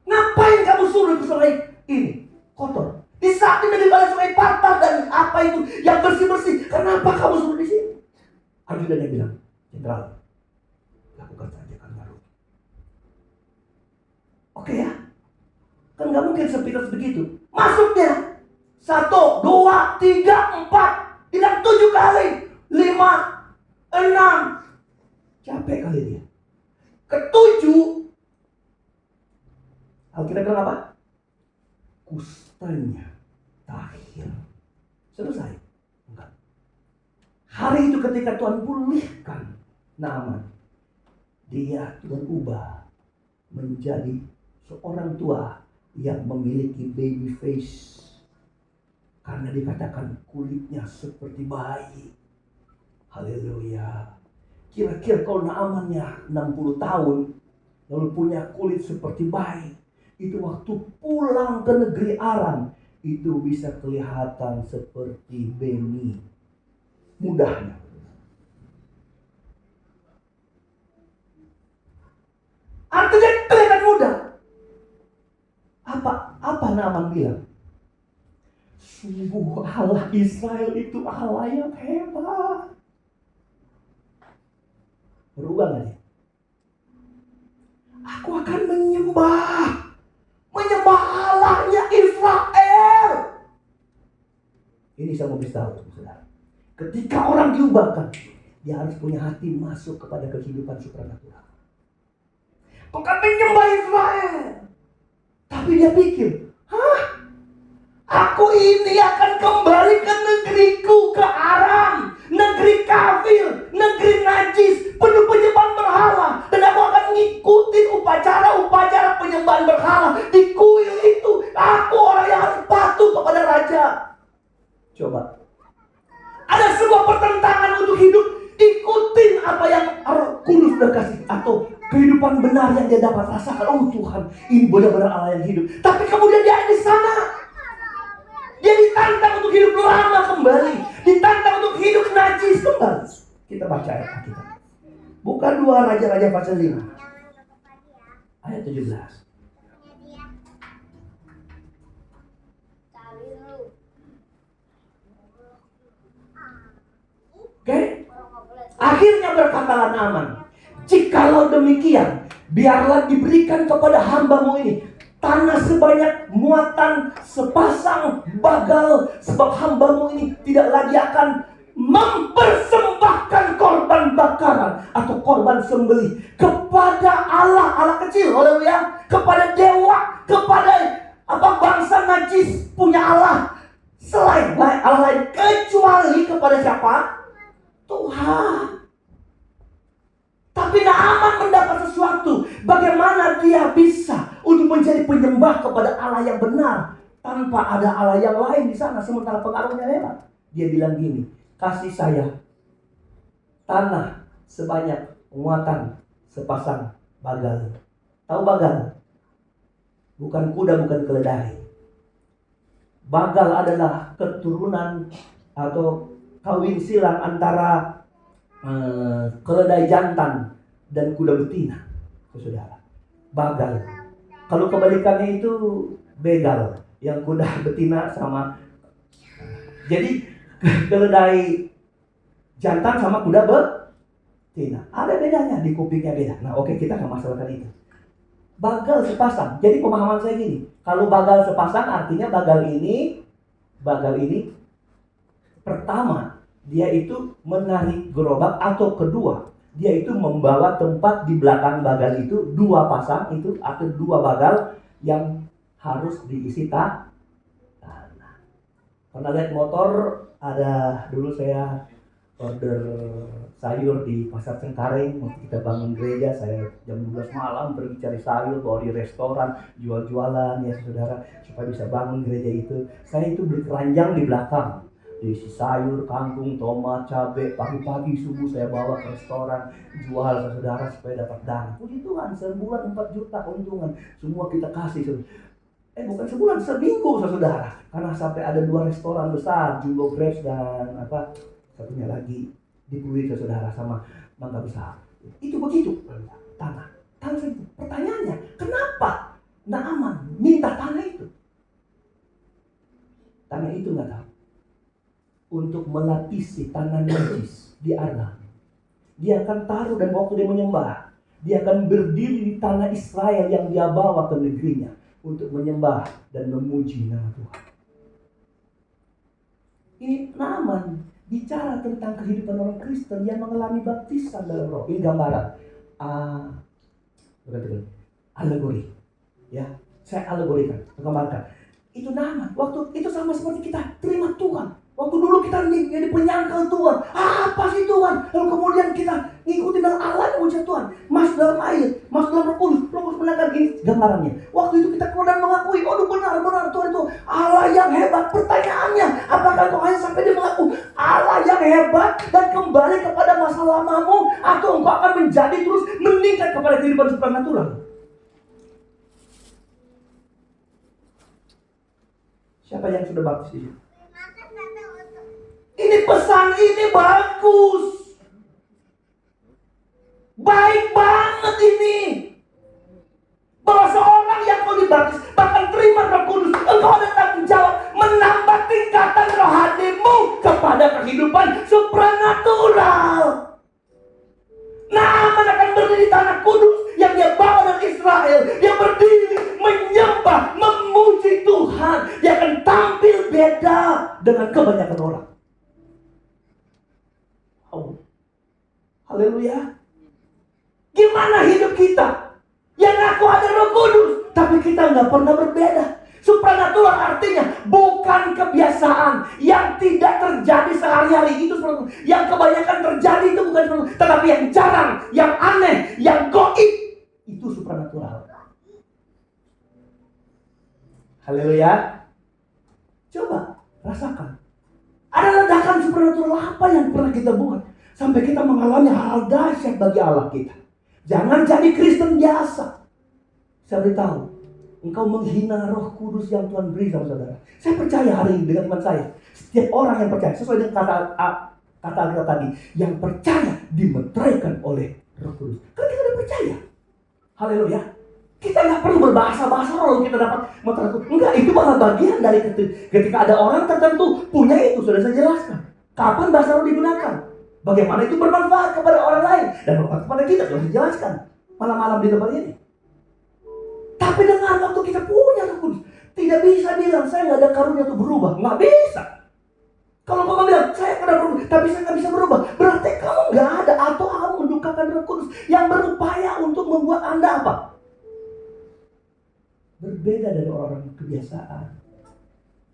Ngapain kamu suruh ke sungai ini? Kotor. Di saat ini ada sungai Partar dan apa itu yang bersih-bersih. Kenapa kamu suruh di sini? Ajudannya bilang, jenderal, lakukan saja kan baru. Oke ya. Kan gak mungkin sepintas begitu. Masuknya 1, 2, 3, 4. Bilang 7 kali. 5, 6. Capek kali dia. Ke-7. Alkitab bilang apa? Kustanya tahir. Selesai? Enggak. Hari itu ketika Tuhan pulihkan Naaman, dia Tuhan ubah menjadi seorang tua yang memiliki baby face. Karena dikatakan kulitnya seperti bayi. Haleluya. Kira-kira kalau Naamannya 60 tahun lalu punya kulit seperti bayi, itu waktu pulang ke negeri Aram, itu bisa kelihatan seperti Beni. Mudahnya. Artinya kelihatan mudah. Apa Naaman bilang? Sungguh Allah Israel itu Allah yang hebat. Berubah gak dia? Aku akan menyembah Allahnya Israel. Ini saya mau beritahu, saudara. Ketika orang diubahkan, dia harus punya hati masuk kepada kehidupan supranatural. Bukan menyembah Israel. Tapi dia pikir, aku ini akan kembali ke negeriku, ke Aram, negeri kafir, negeri najis, penuh penyembahan berhala, dan aku akan ngikutin upacara penyembahan berhala di kuil itu. Aku orang yang harus patuh kepada raja. Coba, ada sebuah pertentangan untuk hidup. Ikutin apa yang Roh Kudus sudah kasih, atau kehidupan benar yang dia dapat rasakan. Oh Tuhan, ini benar-benar Allah yang hidup. Tapi kemudian dia di sana, dia ditantang untuk hidup lama kembali, ditantang untuk hidup najis kembali. Kita baca ayat kita. Buka 2 Raja-Raja pasal 5 ayat 17. Oke? Akhirnya berkatalah Naaman, jikalau demikian, biarlah diberikan kepada hambamu ini tanah sebanyak muatan sepasang bagal, sebab hambamu ini tidak lagi akan mempersembahkan korban bakaran atau korban sembelih kepada Allah kecil, haleluya, kepada dewa, kepada bangsa najis punya Allah. selain Allah lain, kecuali kepada siapa? Tuhan. Tapi Naaman mendapat sesuatu. Bagaimana dia bisa untuk menjadi penyembah kepada Allah yang benar tanpa ada Allah yang lain di sana, sementara pengaruhnya hebat. Dia bilang gini, kasih saya tanah sebanyak muatan sepasang bagal. Tahu bagal? Bukan kuda, bukan keledai. Bagal adalah keturunan atau kawin silang antara keledai jantan dan kuda betina, saudara. Bagal. Kalau kebalikannya itu begal, yang kuda betina sama. Jadi keledai jantan sama kuda betina ada bedanya, di kupingnya beda. Nah, oke, kita nggak masalahkan itu. Bagal sepasang. Jadi pemahaman saya gini, kalau bagal sepasang artinya bagal ini pertama dia itu menarik gerobak, atau kedua dia itu membawa tempat di belakang bagal itu dua pasang itu atau dua bagal yang harus diisi tanah. Pernah lihat motor, ada dulu saya order sayur di Pasar Cengkareng, waktu kita bangun gereja, saya jam 12 malam pergi cari sayur, bawa di restoran, jual-jualan ya saudara, supaya bisa bangun gereja itu. Saya itu beli keranjang di belakang, diisi sayur, kangkung, tomat, cabai. Pagi-pagi subuh saya bawa ke restoran, jual saudara supaya dapat dana. Puji Tuhan, sebulan 4 juta keuntungan, semua kita kasih saudara. Bukan sebulan, seminggu saudara, karena sampai ada 2 restoran besar, Jumbo Crepes dan satunya lagi di Pluit saudara, sama Mangga Besar. Itu begitu tanah itu. Pertanyaannya, kenapa Naaman minta tanah itu? Tanah itu nggak tahu, untuk melapisi tanah najis di Aram. Dia akan taruh, dan waktu dia menyembah, dia akan berdiri di tanah Israel yang dia bawa ke negerinya untuk menyembah dan memuji nama Tuhan. Ini Naaman bicara tentang kehidupan orang Kristen yang mengalami baptisan dalam Roh. Ini gambaran, alegori, ya. Saya alegorikan, menggambarkan. Itu Naaman. Waktu itu sama seperti kita terima Tuhan. Waktu dulu kita jadi penyangkal Tuhan. Apa sih Tuhan? Lalu kemudian kita ngikutin dengan Allah yang ucap Tuhan. Masuk dalam air, masuk dalam Roh Kudus. Roh Kudus menangkan ini gambarannya. Waktu itu kita keluar dan mengakui, oh benar Tuhan itu Allah yang hebat. Pertanyaannya, apakah engkau hanya sampai dia mengaku Allah yang hebat dan kembali kepada masa lamamu, atau engkau akan menjadi terus meningkat kepada kehidupan supranatural? Siapa yang sudah baptis ini? Ini pesan ini bagus. Baik banget ini. Bahwa seorang yang mau dibaptis, bahkan terima Roh Kudus, engkau ada tanggung jawab menambah tingkatan rohanimu kepada kehidupan supranatural. Naaman akan berdiri di tanah kudus yang dia bawa dari Israel. Dia berdiri menyembah, memuji Tuhan. Dia akan tampil beda dengan kebanyakan orang. Oh, haleluya. Gimana hidup kita yang ngaku ada Roh Kudus, tapi kita nggak pernah berbeda? Supranatural artinya bukan kebiasaan yang tidak terjadi sehari-hari. Itu supranatural. Yang kebanyakan terjadi itu bukan supranatural, tetapi yang jarang, yang aneh, yang goib, itu supranatural. Haleluya. Coba rasakan. Ada ledakan supranatural apa yang pernah kita buat sampai kita mengalami hal dahsyat bagi Allah kita? Jangan jadi Kristen biasa. Saya beritahu, engkau menghina Roh Kudus yang Tuhan beri sama saudara. Saya percaya hari ini dengan iman saya, setiap orang yang percaya, sesuai dengan kata kita tadi, yang percaya dimeteraikan oleh Roh Kudus. Karena kita udah percaya. Haleluya. Kita nggak perlu berbahasa-bahasa roh kita dapat meteraikan. Enggak, itu malah bagian dari ketika ada orang tertentu punya itu, sudah saya jelaskan. Kapan bahasa roh digunakan? Bagaimana itu bermanfaat kepada orang lain dan bermanfaat kepada kita, sudah saya jelaskan malam-malam di tempat ini. Tapi dengan waktu kita punya Roh Kudus, tidak bisa bilang saya nggak ada karunia untuk berubah, nggak bisa. Kalau kamu bilang saya pernah berubah, tapi saya nggak bisa berubah, berarti kamu nggak ada, atau kamu mendukakan Roh Kudus yang berupaya untuk membuat Anda apa? Berbeda dari orang-orang kebiasaan.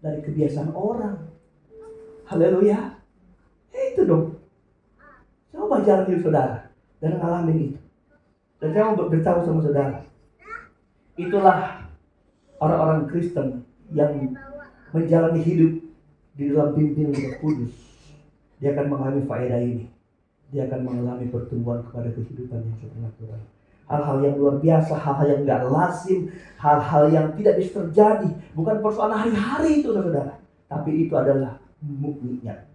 dari kebiasaan orang. Haleluya. Itu dong. Coba jalan hidup saudara dan ngalamin itu. Dan saya mau beritahu sama saudara, itulah orang-orang Kristen yang menjalani hidup di dalam pimpinan Roh Kudus. Dia akan mengalami faedah ini. Dia akan mengalami pertumbuhan kepada kehidupan yang supernatural. Hal-hal yang luar biasa, hal-hal yang gak lazim, hal-hal yang tidak bisa terjadi. Bukan persoalan hari-hari itu saudara, tapi itu adalah mukminat.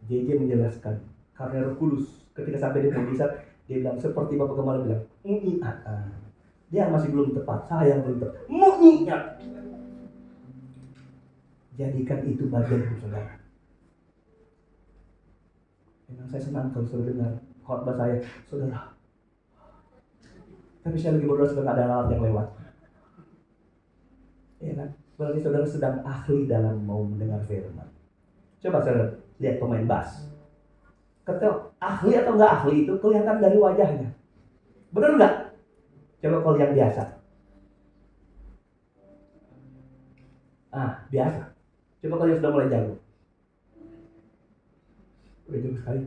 JJ menjelaskan, karena Roh Kudus ketika sampai di mujizat, dia bilang seperti Bapak Gembala bilang, mukminat. Dia masih belum tepat, saya yang belum tepat. Mukminat. Jadikan itu bagian hidup saudara. Memang saya senang kalau saudara dengar khotbah saya, saudara. Tapi saya lagi berdoa sedang ada alat yang lewat. Ya kan? Berarti saudara sedang ahli dalam mau mendengar firman. Coba saudara lihat pemain bass. Kata ahli atau enggak ahli itu kelihatan dari wajahnya. Benar enggak? Coba kalau yang biasa. Biasa. Coba kalau yang sudah mulai jago. Udah jago sekali.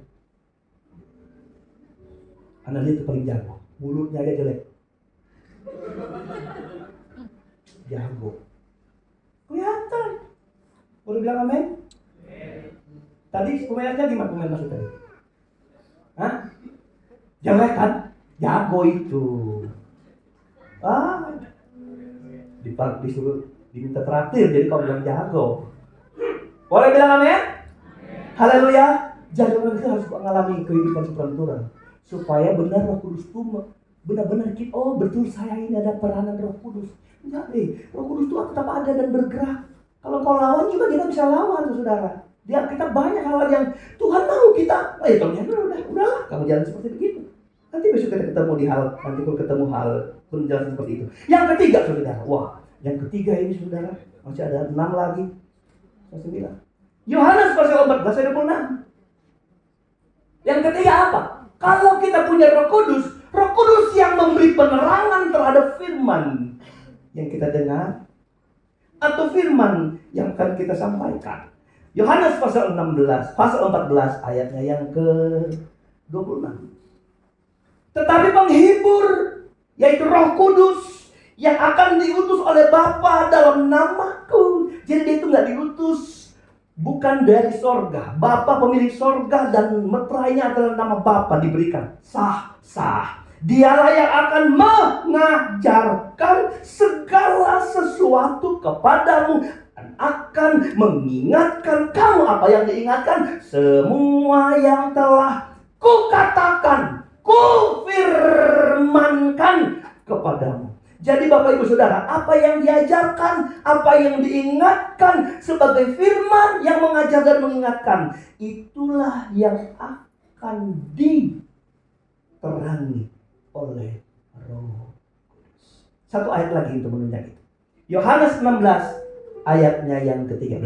Anda lihat itu paling jago. Mulutnya aja jelek. Jago. Kelihatan. Boleh bilang amin? Tadi pemainnya gimana pemain masuk tadi? Jelek kan? Jago itu. Disuruh diminta traktir, jadi kau bilang jago. Boleh bilang amin? Haleluya. Jadi orang kita harus mengalami kehidupan supernatural supaya benar Roh Kudus itu benar-benar kita, oh betul saya ini ada peranan Roh Kudus. Enggak Roh Kudus itu tetap ada dan bergerak. Kalau kau lawan juga kita bisa lawan, saudara. Kita banyak hal yang Tuhan mau kita. Ternyata udahlah, kamu jalan seperti begitu. Nanti besok kita ketemu di hal, nanti kalau ketemu hal penjelasan seperti itu. Yang ketiga, saudara. Yang ketiga ini saudara, masih ada 6 lagi. Saya bilang. Yohanes pasal 14 ayat 26. Yang ketiga apa? Kalau kita punya Roh Kudus yang memberi penerangan terhadap firman yang kita dengar atau firman yang akan kita sampaikan. Yohanes pasal 14 ayatnya yang ke-26. Tetapi penghibur, yaitu Roh Kudus yang akan diutus oleh Bapa dalam namaku. Jadi dia itu gak diutus bukan dari sorga. Bapa pemilik sorga dan meterainya adalah nama Bapa diberikan. Sah. Dialah yang akan mengajarkan segala sesuatu kepadamu dan akan mengingatkan kamu apa yang diingatkan. Semua yang telah kukatakan, kufirmankan kepadamu. Jadi Bapak Ibu Saudara, apa yang diajarkan, apa yang diingatkan sebagai firman yang mengajar dan mengingatkan, itulah yang akan diterangi oleh Roh Kudus. Satu ayat lagi untuk menunjukkan itu. Yohanes 16 ayatnya yang ke-13.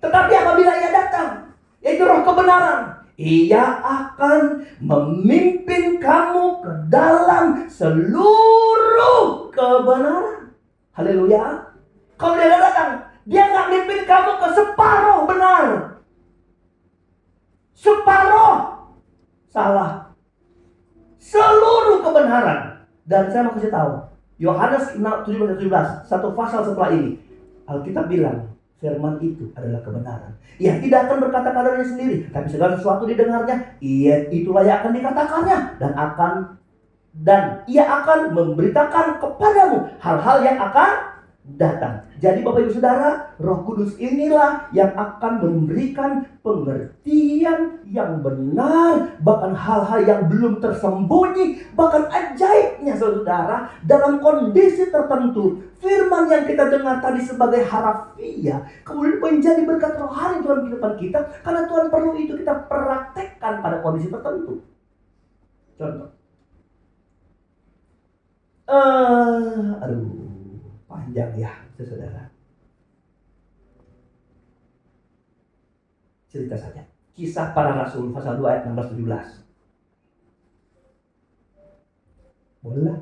Tetapi apabila ia datang, yaitu Roh kebenaran, ia akan memimpin kamu ke dalam seluruh kebenaran. Haleluya. Kalau dia datang, dia nggak memimpin kamu ke separuh benar. Separuh salah. Seluruh kebenaran. Dan saya mau kasih tahu, Yohanes 17, satu pasal setelah ini, Alkitab bilang firman itu adalah kebenaran. Ia tidak akan berkata kadarnya sendiri, tapi segala sesuatu didengarnya, itulah yang akan dikatakannya dan ia akan memberitakan kepadamu hal-hal yang akan datang. Jadi Bapak Ibu Saudara, Roh Kudus inilah yang akan memberikan pengertian yang benar, bahkan hal-hal yang belum tersembunyi, bahkan ajaibnya saudara, dalam kondisi tertentu, firman yang kita dengar tadi sebagai harafiah kemudian menjadi berkat rohani dalam kehidupan kita, karena Tuhan perlu itu kita praktekkan pada kondisi tertentu. Contoh, panjang ya, saudara. Cerita saja. Kisah para Rasul pasal 2 ayat 16-17. Boleh lah.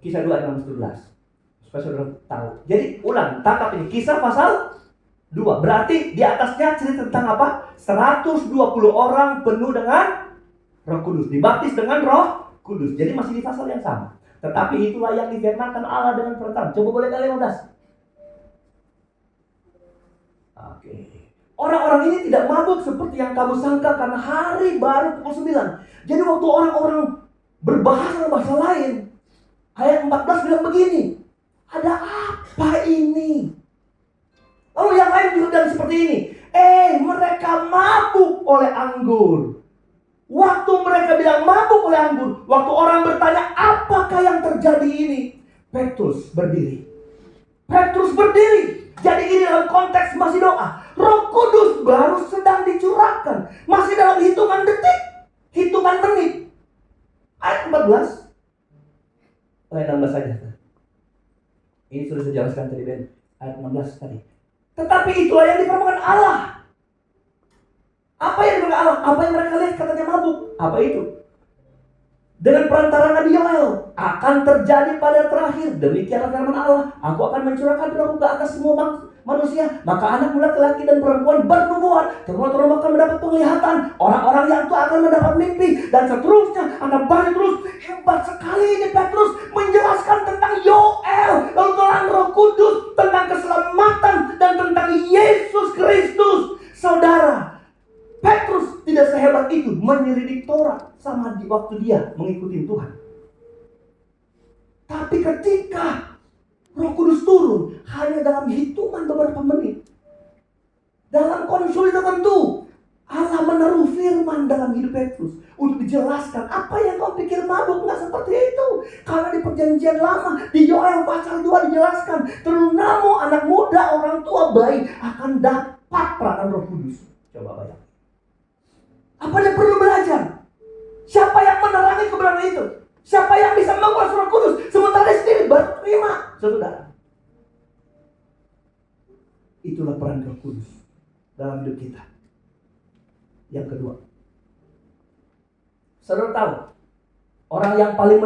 Kisah 2 ayat 11. Supaya saudara tahu. Jadi ulang, tangkap ini. Kisah pasal 2. Berarti di atasnya cerita tentang apa? 120 orang penuh dengan Roh Kudus. Dibaptis dengan Roh Kudus. Jadi masih di pasal yang sama. Tetapi itulah yang difirmankan Allah dengan perkataan. Coba boleh kali 15. Oke. Orang-orang ini tidak mabuk seperti yang kamu sangka karena hari baru pukul 9. Jadi waktu orang-orang berbahasa lain, ayat 14 bilang begini, ada apa ini? Lalu yang lain juga bilang seperti ini, mereka mabuk oleh anggur. Waktu mereka bilang mabuk oleh anggur, waktu orang bertanya apakah yang terjadi ini, Petrus berdiri. Jadi ini dalam konteks masih doa. Roh Kudus baru sedang dicurahkan. Masih dalam hitungan detik, hitungan menit. Ayat 14. Ayat 16 saja. Ini sudah saya jelaskan tadi, Ben. Ayat 16 tadi. Tetapi itulah yang difirmankan Allah. Apa yang difirmankan Allah? Apa yang mereka lihat katanya mabuk. Apa itu? Dengan perantara Nabi Yoel akan terjadi pada terakhir. Demikianlah firman Allah. Aku akan mencurahkan rohku ke atas semua manusia. Maka anak laki-laki dan perempuan bernubuat. Terutama akan mendapat penglihatan. Orang-orang yang tua akan mendapat mimpi. Dan seterusnya. Anak baru terus. Hebat sekali ini Petrus menjelaskan tentang Yoel. Lalu tentang Roh Kudus. Tentang keselamatan. Dan tentang Yesus Kristus. Saudara, Petrus tidak sehebat itu menyelidik Taurat sama di waktu dia mengikuti Tuhan. Tapi ketika Roh Kudus turun hanya dalam hitungan beberapa menit, dalam kondisi tertentu Allah menaruh firman dalam hidup Petrus untuk dijelaskan apa yang kau pikir mabuk, nggak seperti itu. Karena di perjanjian lama di Yoel pasal 2 dijelaskan, terutama anak muda, orang tua, bayi akan dapat peranan Roh Kudus. Coba bayangkan. Apa dia perlu belajar? Siapa yang menerangi kebenaran itu? Siapa yang bisa menguasai Roh Kudus? Sementara dia sendiri baru terima, saudara. Itulah peran Roh Kudus dalam hidup kita. Yang kedua, saudara tahu orang yang paling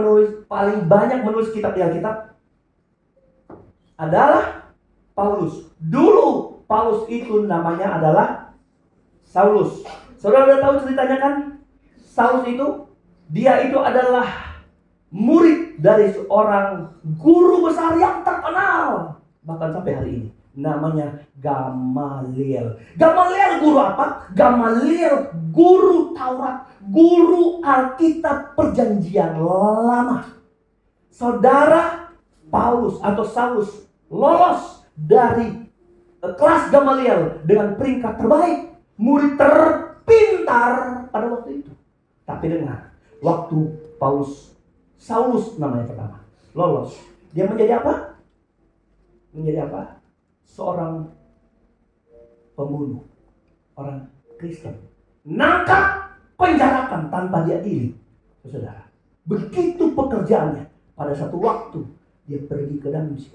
banyak menulis kitab di Alkitab adalah Paulus. Dulu Paulus itu namanya adalah Saulus. Saudara udah tahu ceritanya kan? Saulus itu, dia itu adalah murid dari seorang guru besar yang terkenal. Bahkan sampai hari ini. Namanya Gamaliel. Gamaliel guru apa? Gamaliel guru Taurat. Guru Alkitab perjanjian lama. Saudara Paulus atau Saulus lolos dari kelas Gamaliel dengan peringkat terbaik. Murid terpintar pada waktu itu. Tapi dengar, waktu Saulus namanya pertama, lolos, dia menjadi apa? Menjadi apa? Seorang pembunuh, orang Kristen. Nangkap, penjarakan tanpa diadili. Saudara, begitu pekerjaannya. Pada satu waktu dia pergi ke Damsyik.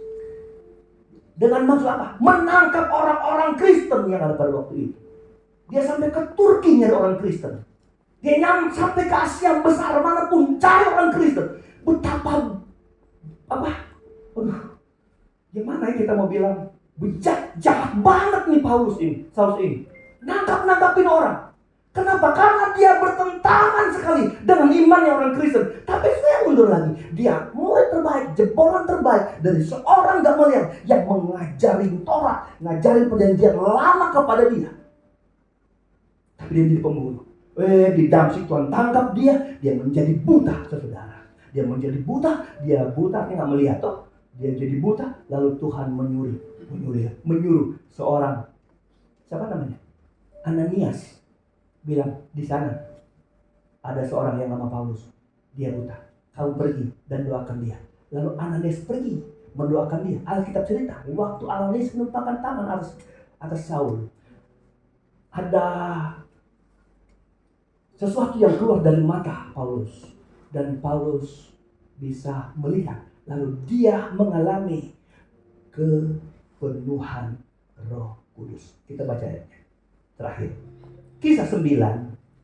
Dengan maksud apa? Menangkap orang-orang Kristen yang ada pada waktu itu. Dia sampai ke Turki nyari orang Kristen. Dia sampai ke Asia besar manapun cari orang Kristen. Betapa gimana kita mau bilang jahat banget nih Saulus ini. Nangkapin orang. Kenapa? Karena dia bertentangan sekali dengan imannya orang Kristen. Tapi saya mundur lagi. Dia murid terbaik, jebolan terbaik dari seorang Gamaliel yang mengajarin Taurat, ngajarin perjanjian lama kepada dia. Tapi dia menjadi pembunuh. Di Damsyik Tuhan tangkap dia menjadi buta, saudara. Dia menjadi buta, dia nggak melihat toh. Dia jadi buta, lalu Tuhan menyuruh seorang, siapa namanya? Ananias, bilang di sana ada seorang yang nama Paulus, dia buta. Kamu pergi dan doakan dia. Lalu Ananias pergi mendoakan dia. Alkitab cerita, waktu Ananias menumpahkan tangan atas Saul, ada sesuatu yang keluar dari mata Paulus. Dan Paulus bisa melihat. Lalu dia mengalami kepenuhan Roh Kudus. Kita baca ayatnya. Terakhir. Kisah 9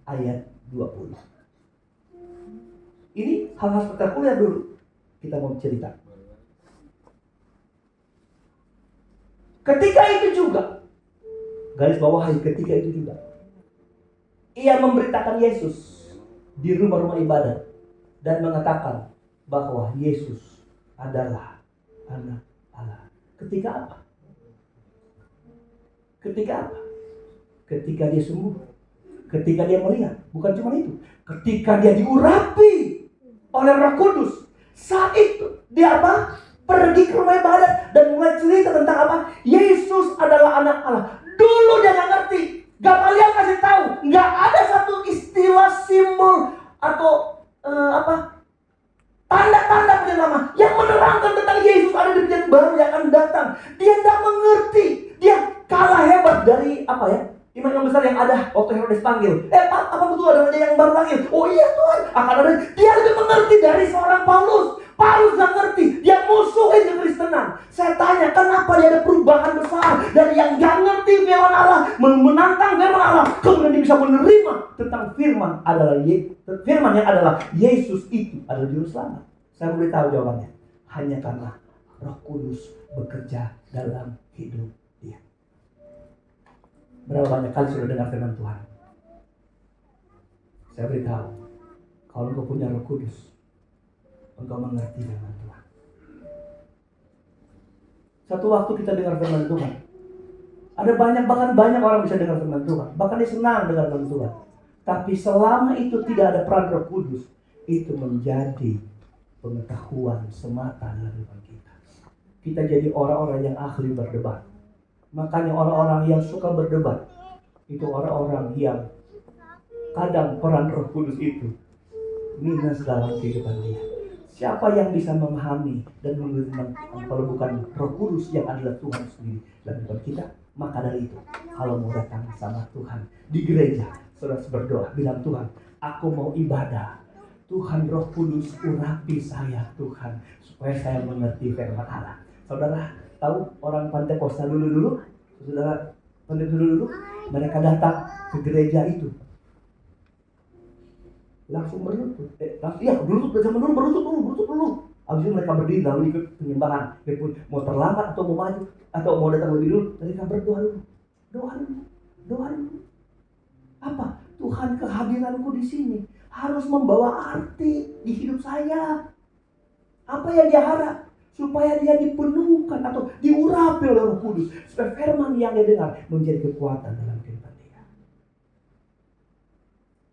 ayat 20. Ini hal-hal spektakuler dulu. Kita mau cerita. Ketika itu juga, garis bawahi, ketika itu juga, ia memberitakan Yesus di rumah-rumah ibadat dan mengatakan bahwa Yesus adalah anak Allah. Ketika apa? Ketika apa? Ketika dia sembuh. Ketika dia melihat. Bukan cuma itu. Ketika dia diurapi oleh Roh Kudus. Saat itu dia apa? Pergi ke rumah ibadat dan mulai cerita tentang apa? Yesus adalah anak Allah. Dulu dia gak ngerti. Gamaliel kasih tahu, nggak ada satu istilah, simbol atau tanda-tanda perjanjian lama yang menerangkan tentang Yesus ada di perjanjian baru yang akan datang. Dia tidak mengerti. Dia kalah hebat dari imam besar yang ada waktu Herodes panggil. Apa betul ada raja yang baru lahir? Oh iya Tuhan, akan ada. Dia lebih mengerti dari seorang Paulus. Paulus gak ngerti, dia musuhin kekristenan. Saya tanya, kenapa dia ada perubahan besar dari yang gak ngerti firman Allah, menantang firman Allah, kemudian dia bisa menerima tentang firman yang adalah Yesus itu adalah juru selamat. Saya boleh tahu jawabannya. Hanya karena Roh Kudus bekerja dalam hidup dia. Berapa banyak kali sudah dengar firman Tuhan? Saya beritahu, kalau engkau punya Roh Kudus, engkau mengerti firman Tuhan. Satu waktu kita dengar firman Tuhan, ada bahkan banyak orang bisa dengar firman Tuhan, bahkan dia senang dengar firman Tuhan. Tapi selama itu tidak ada peran Roh Kudus, itu menjadi pengetahuan semata dalam hidup kita. Kita jadi orang-orang yang ahli berdebat. Makanya orang-orang yang suka berdebat itu orang-orang yang kadang peran Roh Kudus itu minus dalam kehidupan dia. Siapa yang bisa memahami dan mengerti kalau bukan Roh Kudus yang adalah Tuhan sendiri dalam hidup kita? Maka dari itu, kalau mau datang sama Tuhan di gereja, saudara berdoa, bilang Tuhan, aku mau ibadah. Tuhan Roh Kudus urapi saya Tuhan, supaya saya mengerti firman Allah. Saudara tahu orang Pantekosta dulu, saudara Pantekosta dulu, mereka datang ke gereja itu. Langsung berlutut. Berlutut dulu. Habis itu mereka berdiri lalu ikut penyembahan. Dia pun mau terlambat atau mau maju atau mau datang lebih dulu, mereka berdoa dulu. Doa dulu. Apa? Tuhan, kehadiranku di sini harus membawa arti di hidup saya. Apa yang dia harap? Supaya dia dipenuhkan atau diurapi oleh Roh Kudus, supaya firman yang dia dengar menjadi kekuatan dalam kehidupan dia.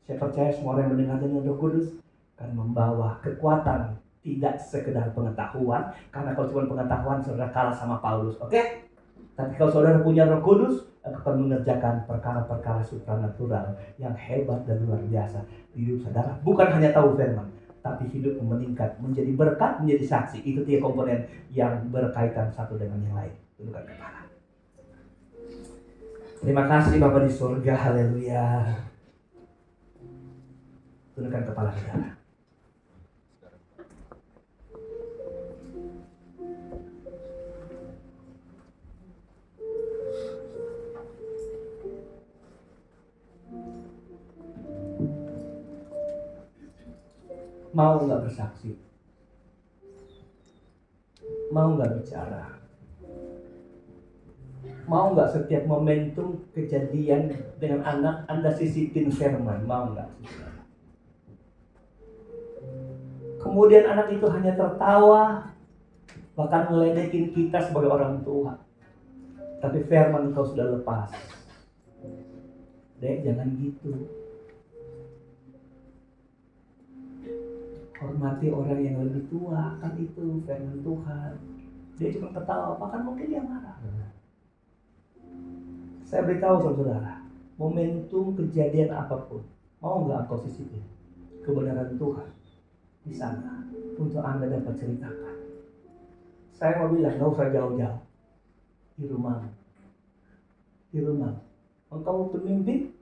Saya percaya semua orang yang mendengar dengan Roh Kudus akan membawa kekuatan, tidak sekedar pengetahuan. Karena kalau cuma pengetahuan, saudara kalah sama Paulus, oke? Tapi kalau saudara punya Roh Kudus, akan mengerjakan perkara-perkara supranatural yang hebat dan luar biasa di hidup saudara. Bukan hanya tahu firman, tapi hidup meningkat, menjadi berkat, menjadi saksi. Itu tiga komponen yang berkaitan satu dengan yang lain. Tundukkan kepala. Terima kasih Bapa di surga, haleluya. Tundukkan kepala saudara. Mau gak bersaksi? Mau gak bicara? Mau gak setiap momentum kejadian dengan anak Anda sisipin firman? Mau gak? Kemudian anak itu hanya tertawa, bahkan ngeledekin kita sebagai orang tua. Tapi firman engkau sudah lepas. Dek, jangan gitu. Hormati orang yang lebih tua, kan itu firman Tuhan. Dia cuma ketawa, bahkan mungkin dia marah. Saya beritahu saudara, momentum kejadian apapun, mau nggak engkau sisipin kebenaran Tuhan di sana untuk Anda dapat ceritakan. Saya mau bilang, nggak usah jauh-jauh, di rumah. Engkau pemimpin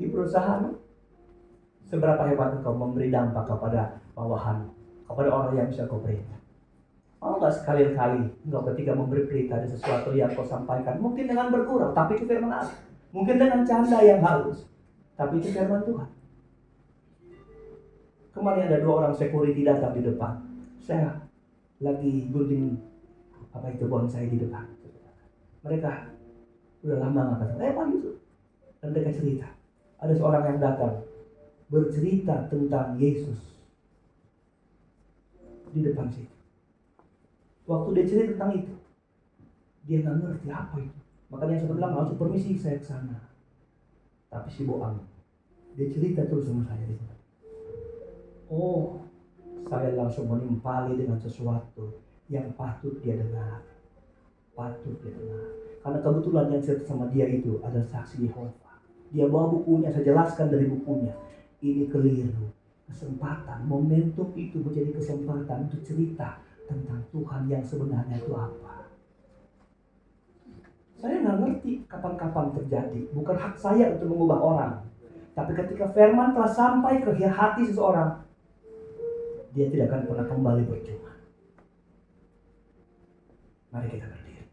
di perusahaan, seberapa hebat engkau memberi dampak kepada bawahan, kepada orang yang bisa kau perintah. Mau gak sekali-kali engkau ketika memberi berita ada sesuatu yang kau sampaikan, mungkin dengan bergurau, tapi itu firman Allah. Mungkin dengan canda yang halus, tapi itu firman Tuhan. Kemarin ada 2 orang security datang di depan. Saya lagi gunting bonsai di depan. Mereka udah lama nggak ketemu. Pak Yusuf. Dan mereka cerita. Ada seorang yang datang bercerita tentang Yesus di depan situ. Waktu dia cerita tentang itu, dia nggak ngerti apa itu. Makanya saya bilang langsung permisi saya ke sana. Tapi si bohong, dia cerita terus sama saya di sana. Oh, saya langsung menimpali dengan sesuatu yang patut dia dengar. Patut dia dengar. Karena kebetulan yang cerita sama dia itu adalah saksi Yehova. Dia bawa bukunya, saya jelaskan dari bukunya. Ini keliru. Kesempatan, momentum itu menjadi kesempatan untuk cerita tentang Tuhan yang sebenarnya itu apa. Saya nggak ngerti kapan-kapan terjadi. Bukan hak saya untuk mengubah orang. Tapi ketika firman telah sampai ke hati seseorang, dia tidak akan pernah kembali percuma. Mari kita berdiri.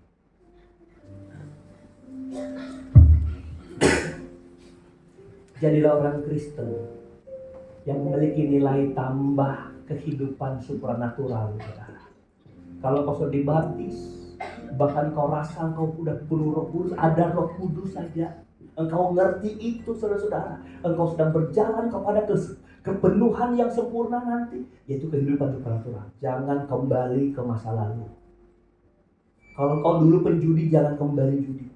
Jadilah orang Kristen yang memiliki nilai tambah kehidupan supranatural. Kalau kau sudah dibaptis, bahkan kau rasa kau sudah penuh Roh Kudus, ada Roh Kudus saja, engkau ngerti itu saudara-saudara, engkau sedang berjalan kepada kepenuhan yang sempurna nanti, yaitu kehidupan supranatural. Jangan kembali ke masa lalu. Kalau kau dulu penjudi, jangan kembali judi.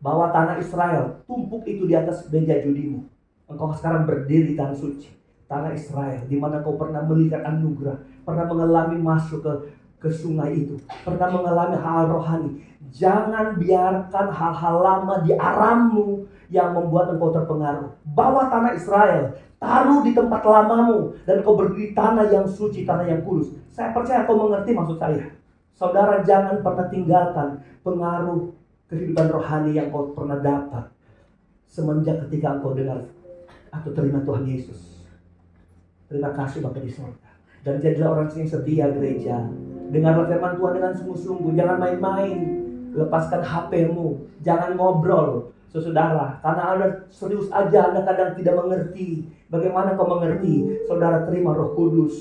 Bawa tanah Israel, tumpuk itu di atas meja judimu. Engkau sekarang berdiri di tanah suci, tanah Israel, di mana kau pernah melihat anugerah, pernah mengalami masuk ke sungai itu, pernah mengalami hal rohani. Jangan biarkan hal-hal lama di arammu yang membuat engkau terpengaruh. Bawa tanah Israel, taruh di tempat lamamu, dan kau berdiri tanah yang suci, tanah yang kudus. Saya percaya kau mengerti maksud saya. Saudara, jangan pernah tinggalkan pengaruh kehidupan rohani yang kau pernah dapat semenjak ketika engkau dengar atau terima Tuhan Yesus. Terima kasih Bapa di surga. Dan jadilah orang yang setia gereja. Dengarlah firman Tuhan dengan sungguh-sungguh. Jangan main-main. Lepaskan HP-mu. Jangan ngobrol, saudara. Karena Anda serius aja, Anda kadang tidak mengerti. Bagaimana kau mengerti? Saudara, terima Roh Kudus.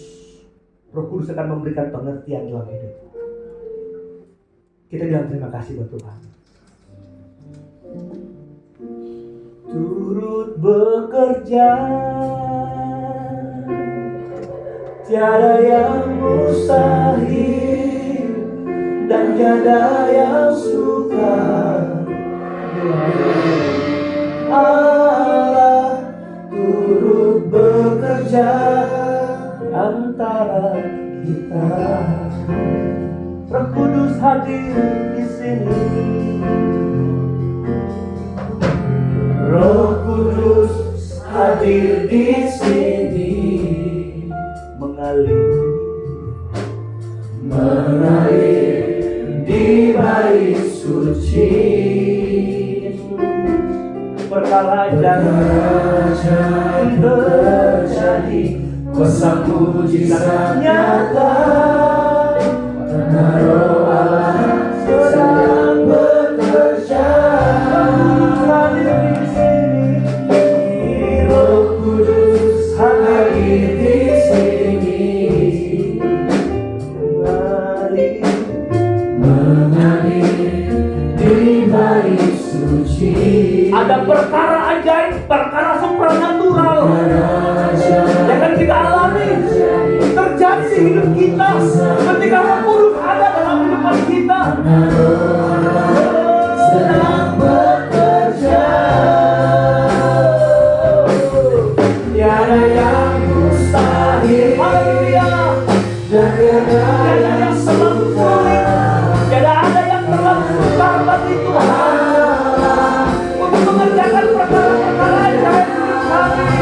Roh Kudus akan memberikan pengertian dalam hidup. Kita bilang terima kasih buat Tuhan. Turut bekerja, tiada yang mustahil, dan tiada yang sukar. Allah turut bekerja antara kita. Roh Kudus hadir di sini. Roh Kudus hadir di sini, mengalir di bait suci. Perkara jangan terjadi, kuasa mujizat nyata. Karena Roh Allah sedang bekerja. Hadir di sini, Roh Kudus hadir di sini, mengalir di bait suci. Ada perkara ajaib, perkara supranatural yang akan kita alami, terjadi di hidup kita ketika Roh Kudus ada dalam kehidupan kita. Sedang bekerja, tiada yang mustahil. Haleluya. Tiada yang terlalu sulit, tiada ada yang terlalu sukar bagi Tuhan untuk mengerjakan perkara-perkara ajaib hidup kami.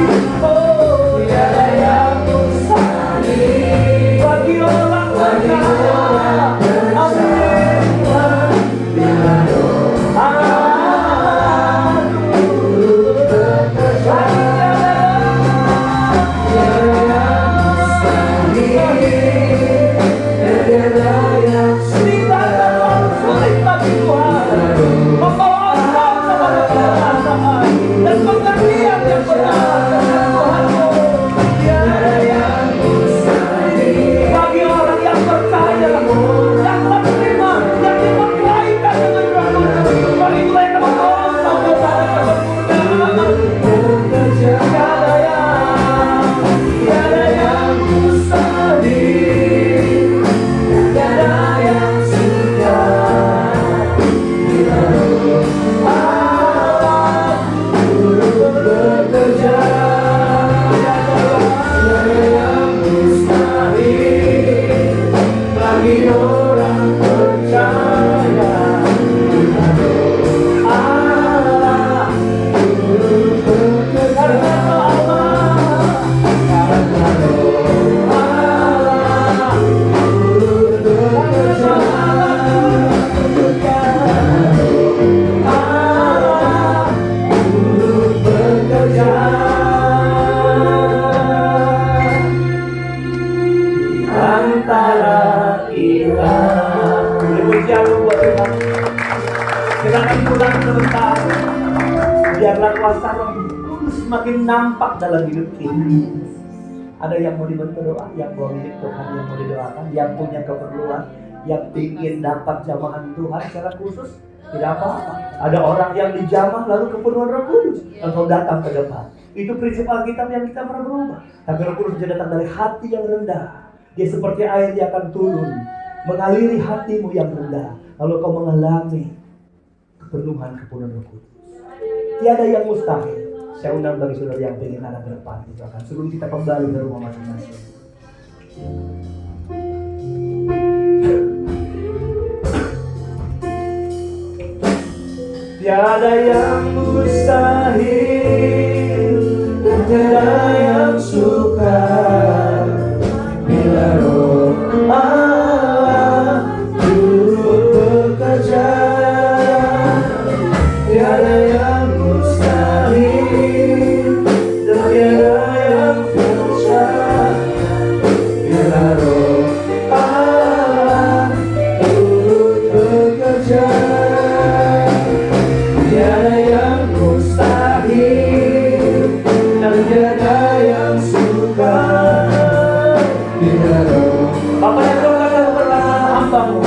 Oh, tiada yang mustahil bagi orang percaya. Amin. tenang sebentar. Biarlah kuasa Roh Kudus semakin nampak dalam hidup kita. Ada yang mau dibantu doa, yang mau milik Tuhan, yang mau didoakan, yang punya keperluan, yang ingin dapat jamahan Tuhan secara khusus, tidak apa-apa. Ada orang yang dijamah lalu kepenuhan Roh Kudus, engkau datang ke depan. Itu prinsip Alkitab yang kita pernah berubah. Tapi Roh Kudus dia datang dari hati yang rendah. Dia seperti air yang akan turun, mengaliri hatimu yang rendah. Lalu kau mengalami kepenuhan Roh Kudus. Tiada yang mustahil. Saya undang bagi saudara yang ingin ada ke depan itu akan sebelum kita kembali ke rumah masing-masing. Tiada yang mustahil, tiada yang sukar bila Roh Allah turut bekerja. Tiada yang mustahil, tiada yang sukar bila Roh Allah turut bekerja. Tiada yang mustahil dan tiada yang sukar bila Roh. Bapak yang berkata kepada hamba-Mu,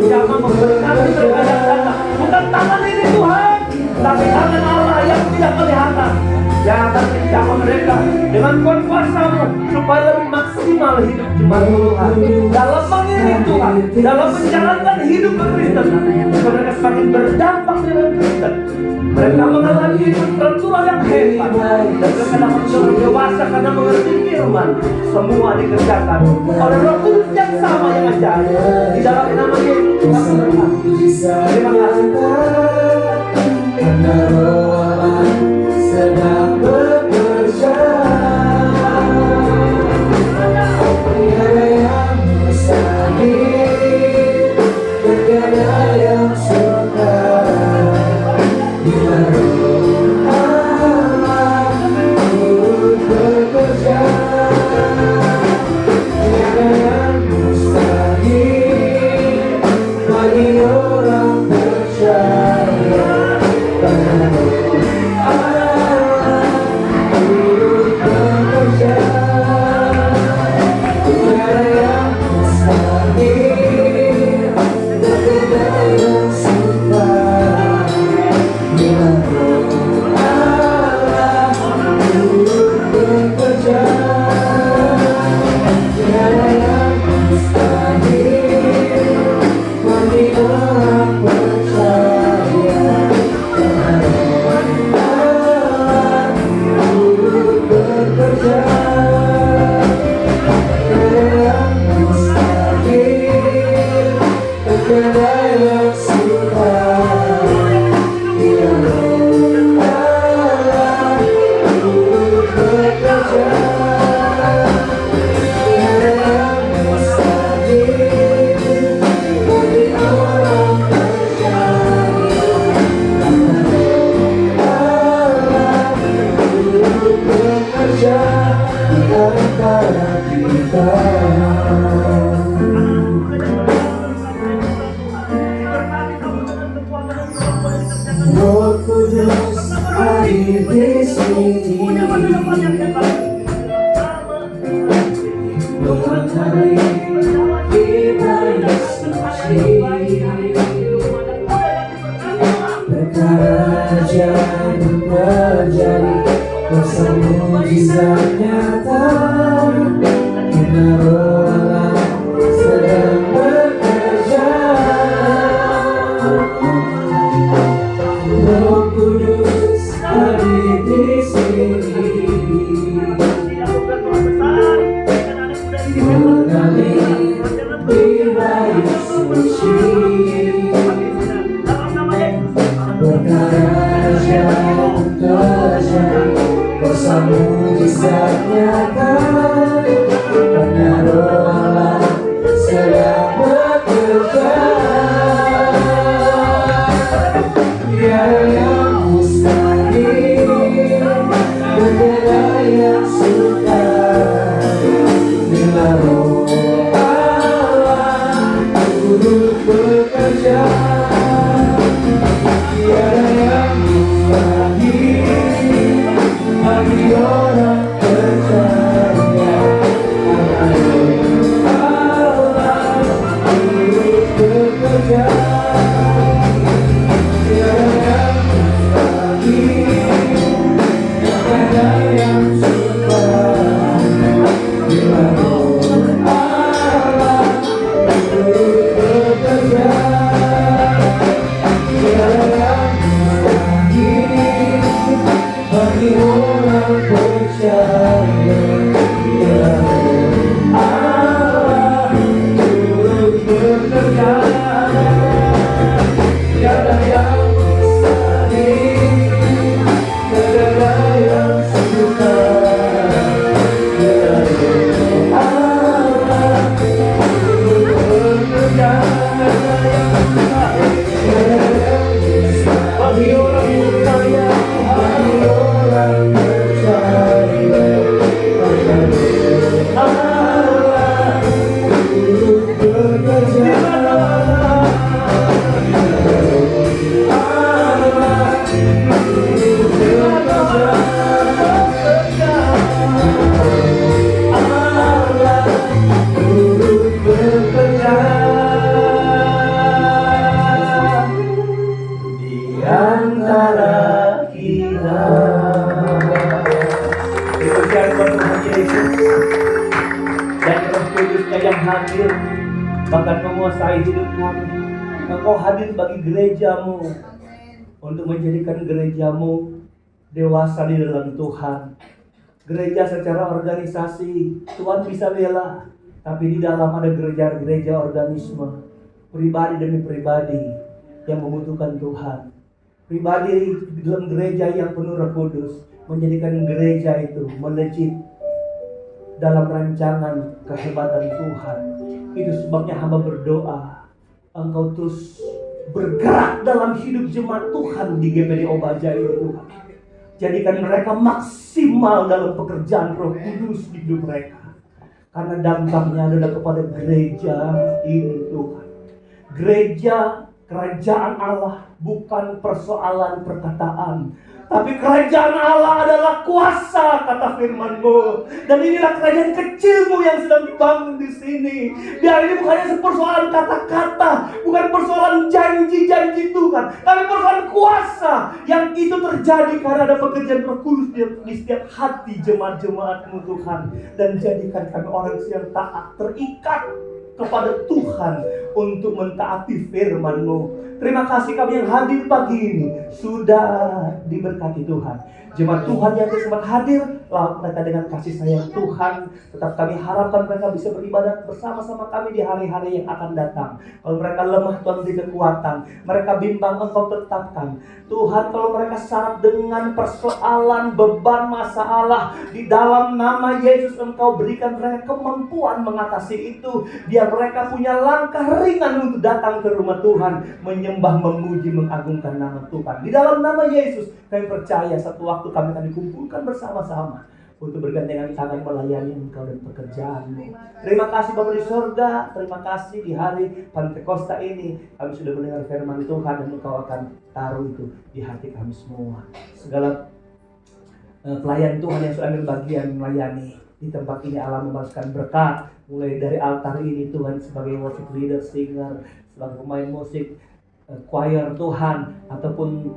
jangan memberkati terhadap data. Bukan tangan ini Tuhan, tapi tangan Allah yang tidak kelihatan, yang akan menjamah mereka dengan kuasa-Mu supaya lebih maksimal hidup jemaat Tuhan dalam mengiring Tuhan, dalam menjalankan hidup berkristen. Mereka semakin berdampak dengan Kristen. Mereka mengalami hidup tertular yang hebat dan mereka dapat menjadi dewasa karena mengerti firman. Semua dikerjakan oleh Roh Kudus yang sama yang ajaib. Di dalam nama Yesus kami berkati. Terima kasih. Karena Roh Allah sedang bekerja. Tiada yang mustahil, tiada yang sukar bila Roh Allah turut bekerja. Tiada yang mustahil bagi orang percaya. Karena Roh Allah turut bekerja. Tiada yang mustahil, tiada yang sukar bila Roh Allah turut bekerja. Tiada yang mustahil bagi orang percaya. Karena Roh Allah turut bekerja. Tiada yang mustahil, tiada yang sukar bila Roh Allah turut bekerja. Tiada yang mustahil bagi orang percaya. Karena Roh Allah turut bekerja di antara kita. Roh Kudus hadir di sini, menghangatkan kita yang suci. Perkara ajaib terjadi, kuasa mujizat nyata. Karena Roh Allah sedang bekerja. Roh Kudus hadir di sini, mengalir di bayu suci. Perkara ajaib terjadi, kuasa mujizat nyata. bagi orang percaya Allah turut bekerja. Tiada yang mustahil, tiada yang sukar. Allah turut bekerja. Bagi orang percaya, bagi orang percaya, Allah turut bekerja. Yang hadir bahkan menguasai hidup kami. Engkau hadir bagi gerejamu untuk menjadikan gerejamu dewasa di dalam Tuhan. Gereja secara organisasi Tuhan bisa bela, tapi di dalam ada gereja-gereja organisme, pribadi demi pribadi yang membutuhkan Tuhan. Pribadi di dalam gereja yang penuh Roh Kudus menjadikan gereja itu melejit dalam rancangan kehebatan Tuhan. Itu sebabnya hamba berdoa, Engkau terus bergerak dalam hidup jemaat Tuhan di GPD Obaja ini Tuhan. Jadikan mereka maksimal dalam pekerjaan Roh Kudus di hidup mereka. Karena dampaknya adalah kepada gereja ini Tuhan. Gereja kerajaan Allah bukan persoalan perkataan, tapi kerajaan Allah adalah kuasa, kata firman-Mu. Dan inilah kerajaan kecilmu yang sedang dibangun di sini. Biar ini bukan hanya persoalan kata-kata, bukan persoalan janji-janji Tuhan, tapi persoalan kuasa yang itu terjadi karena ada pekerjaan Roh Kudus di setiap hati jemaat-jemaat-Mu Tuhan. Dan jadikan kami orang yang taat, terikat kepada Tuhan untuk mentaati firman-Mu. Terima kasih kami yang hadir pagi ini sudah diberkati Tuhan. Jemaat Tuhan yang sempat hadir, laut mereka dengan kasih sayang Tuhan. Tetap kami harapkan mereka bisa beribadah bersama-sama kami di hari-hari yang akan datang. Kalau mereka lemah, Tuhan beri kekuatan. Mereka bimbang, Engkau tetapkan. Tuhan, kalau mereka syarat dengan persoalan, beban, masalah, di dalam nama Yesus Engkau berikan mereka kemampuan mengatasi itu. Biar mereka punya langkah ringan untuk datang ke rumah Tuhan, menyembah, memuji, mengagungkan nama Tuhan. Di dalam nama Yesus, kami percaya satu waktu kami akan dikumpulkan bersama-sama untuk bergandengan tangan melayani Engkau dan pekerjaan-Mu. Terima kasih Bapa di surga, terima kasih di hari Pentakosta ini kami sudah mendengar firman Tuhan dan Engkau akan taruh itu di hati kami semua. Segala pelayan Tuhan yang sudah ambil bagian melayani di tempat ini, Allah membalaskan berkat mulai dari altar ini Tuhan, sebagai worship leader, singer, sebagai pemain musik, choir Tuhan, ataupun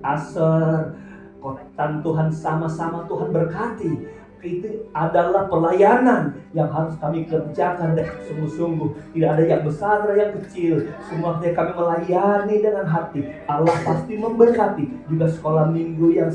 aser, kotan Tuhan, sama-sama Tuhan berkati. Itu adalah pelayanan yang harus kami kerjakan dengan sungguh-sungguh. Tidak ada yang besar, ada yang kecil. Semuanya kami melayani dengan hati. Allah pasti memberkati. Juga sekolah minggu yang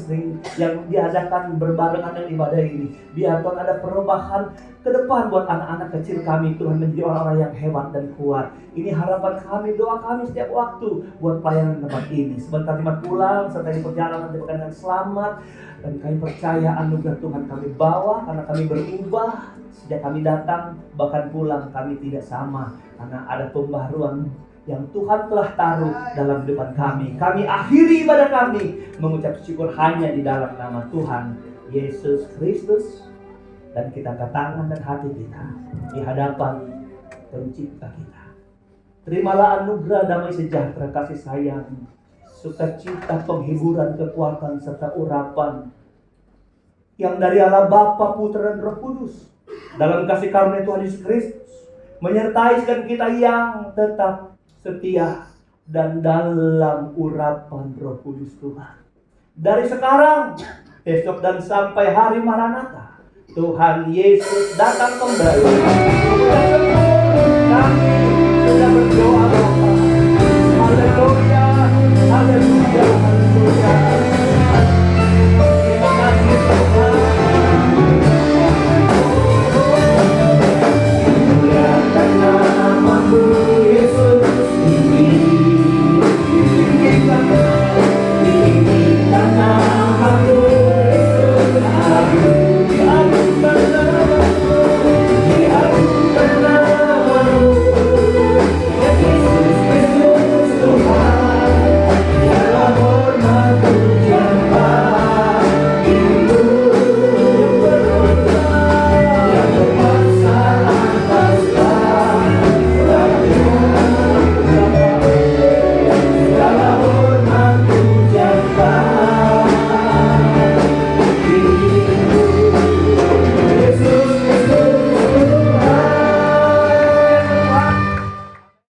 diadakan berbarengan dengan ibadah ini. Biar Tuhan ada perubahan ke depan buat anak-anak kecil kami. Tuhan menjadi orang-orang yang hebat dan kuat. Ini harapan kami, doa kami setiap waktu buat pelayanan tempat ini. Sebentar lima pulang, serta di perjalanan dengan selamat. Dan kami percaya anugerah Tuhan kami bawa, karena kami berubah sejak kami datang, bahkan pulang kami tidak sama. Karena ada pembaharuan yang Tuhan telah taruh dalam kehidupan kami. Kami akhiri ibadah kami mengucap syukur hanya di dalam nama Tuhan Yesus Kristus. Dan kita angkat tangan dan hati kita di hadapan Pencipta kita. Terimalah anugerah damai sejahtera, kasih sayang, sukacita, penghiburan, kekuatan, serta urapan yang dari Allah Bapa, Putra, dan Roh Kudus dalam kasih karunia Tuhan Yesus Kristus menyertai kita yang tetap setia dan dalam urapan Roh Kudus Tuhan. Dari sekarang, besok, dan sampai hari Maranatha, Tuhan Yesus datang kembali. Kami sudah berdoa, Bapa. Haleluya, haleluya.